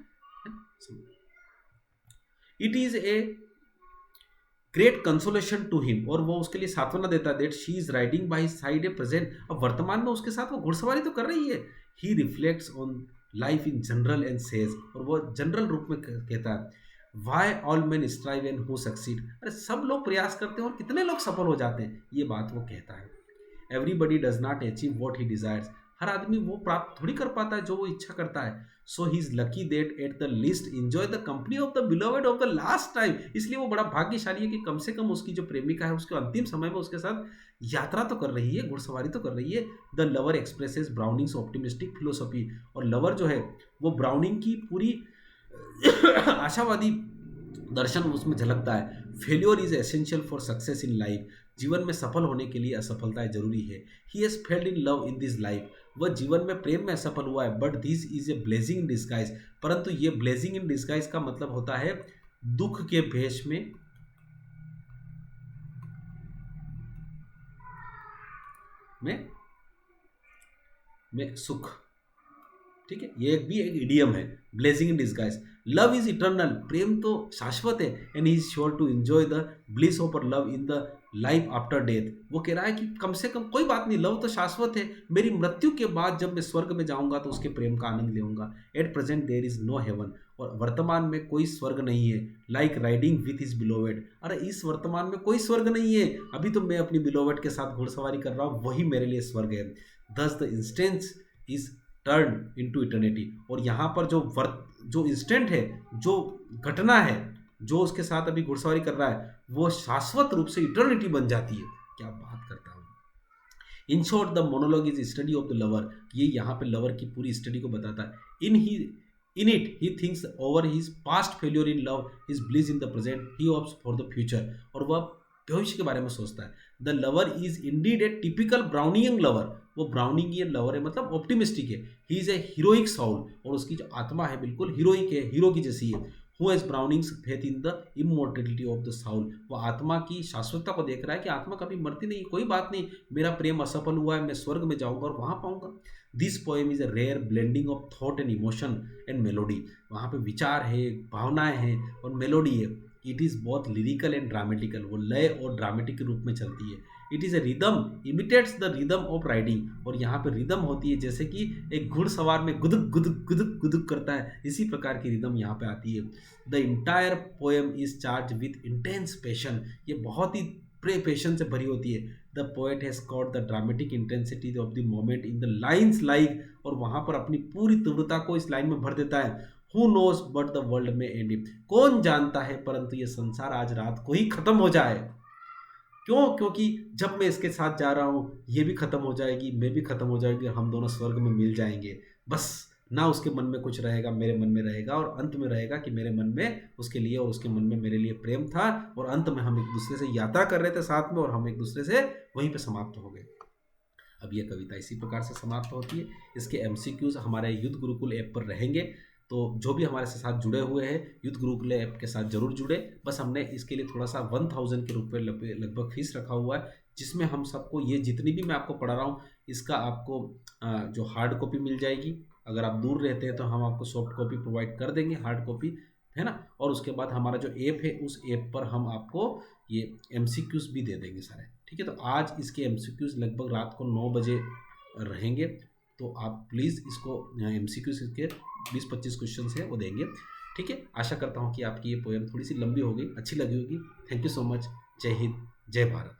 Speaker 1: It is a great consolation to him, और वो उसके लिए सांत्वना देता है that she is riding by his side a present, अब वर्तमान में उसके साथ वो घुड़सवारी तो कर रही है। He reflects on life in general and says, और वो जनरल रूप में कहता है, why all man strive and who succeed, अरे सब लोग प्रयास करते हैं और कितने लोग सफल हो जाते हैं, ये बात वो कहता है। Everybody does not achieve what he desires, हर आदमी वो प्राप्त थोड़ी कर पाता है जो वो इच्छा करता है। So he is lucky that at the least enjoy the company of the beloved of the last time, इसलिए वो बड़ा भाग्यशाली है कि कम से कम उसकी जो प्रेमिका है उसके अंतिम समय में उसके साथ यात्रा तो कर रही है, घुड़सवारी तो कर रही है। The lover expresses Browning's optimistic philosophy, और लवर जो है वो ब्राउनिंग की पूरी आशावादी दर्शन उसमें झलकता है। Failure is essential for success in life, जीवन में सफल होने के लिए असफलताएं जरूरी है। He has failed in love in this life, वह जीवन में प्रेम में असफल हुआ है, but this is a blazing in disguise, परंतु ये ब्लेजिंग इन डिस्गाइज का मतलब होता है दुख के भेष में सुख, ठीक है। ये भी एक इडियम है, blessing in disguise. Love is eternal, प्रेम तो शाश्वत है, and he is sure to enjoy the bliss of love in the life after death. वो कह रहा है कि कम से कम कोई बात नहीं, लव तो शाश्वत है, मेरी मृत्यु के बाद जब मैं स्वर्ग में जाऊंगा तो उसके प्रेम का आनंद लूंगा। At present there is no heaven, और वर्तमान में कोई स्वर्ग नहीं है। Like riding with his beloved, अरे इस वर्तमान में कोई स्वर्ग नहीं है, अभी तो मैं अपनी बिलोवेड के साथ घुड़सवारी कर रहा हूँ, वही मेरे लिए स्वर्ग है। दस the instance is turn into eternity, और यहाँ पर जो इंस्टेंट है, जो घटना है, जो उसके साथ अभी घुड़सवारी कर रहा है, वो शाश्वत रूप से इटर्निटी बन जाती है। क्या बात करता हूँ। In short the monologue is study of the lover, ये यहाँ पे लवर की पूरी स्टडी को बताता है। In it he thinks over his past failure in love, his bliss in the present, he hopes for the future, और वह भविष्य के बारे में सोचता है। The lover is Indeed A typical browning lover, वो ब्राउनिंग लवर है, मतलब ऑप्टिमिस्टिक है। He is a heroic Saul, और उसकी जो आत्मा है बिल्कुल हीरोइक है, हीरो की जैसी है। Who has Browning's faith in the immortality of the soul, वो आत्मा की शाश्वतता को देख रहा है कि आत्मा कभी मरती नहीं, कोई बात नहीं, मेरा प्रेम असफल हुआ है, मैं स्वर्ग में जाऊंगा और वहां पाऊंगा। This poem is a rare blending of thought and emotion and melody, वहाँ पे विचार है, भावनाएं हैं और मेलोडी है। इट इज़ बहुत लिरिकल एंड ड्रामेटिकल, वो लय और ड्रामेटिक के रूप में चलती है। It is a rhythm imitates the rhythm of riding, और यहाँ पे रिदम होती है जैसे कि एक घुड़सवार में गुदुक गुदुक गुदुक गुदुक करता है, इसी प्रकार की रिदम यहाँ पे आती है। The entire poem is charge with intense passion, ये बहुत ही पैशन से भरी होती है। The poet has caught the dramatic intensity of the moment in the lines like, और वहाँ पर अपनी पूरी तीव्रता को इस लाइन में भर देता है। Who knows but the world may end it, कौन जानता है परंतु ये संसार आज रात को ही खत्म हो जाए। क्यों? क्योंकि जब मैं इसके साथ जा रहा हूँ ये भी खत्म हो जाएगी, मैं भी खत्म हो जाएगी, हम दोनों स्वर्ग में मिल जाएंगे। बस ना उसके मन में कुछ रहेगा, मेरे मन में रहेगा, और अंत में रहेगा कि मेरे मन में उसके लिए और उसके मन में मेरे लिए प्रेम था, और अंत में हम एक दूसरे से यात्रा कर रहे थे साथ में, और हम एक दूसरे से वहीं पे समाप्त हो गए। अब ये कविता इसी प्रकार से समाप्त होती है। इसके एमसीक्यूज हमारे युद्ध गुरुकुल ऐप पर रहेंगे, तो जो भी हमारे साथ जुड़े हुए हैं युद्ध गुरुकुल ऐप के साथ जरूर जुड़े। बस हमने इसके लिए थोड़ा सा 1000 के रुपये लगभग फीस रखा हुआ है, जिसमें हम सबको ये जितनी भी मैं आपको पढ़ा रहा हूँ इसका आपको जो हार्ड कॉपी मिल जाएगी। अगर आप दूर रहते हैं तो हम आपको सॉफ्ट कॉपी प्रोवाइड कर देंगे, हार्ड कॉपी, है ना। और उसके बाद हमारा जो ऐप है उस ऐप पर हम आपको ये एमसीक्यूज भी दे देंगे सारे, ठीक है। तो आज इसके एमसीक्यूज लगभग रात को 9 बजे रहेंगे, तो आप प्लीज़ इसको एमसीक्यूज के 20-25 क्वेश्चन है वो देंगे, ठीक है। आशा करता हूँ कि आपकी ये पोएम थोड़ी सी लंबी हो गई, अच्छी लगी होगी। Thank you so much. जय हिंद, जय भारत।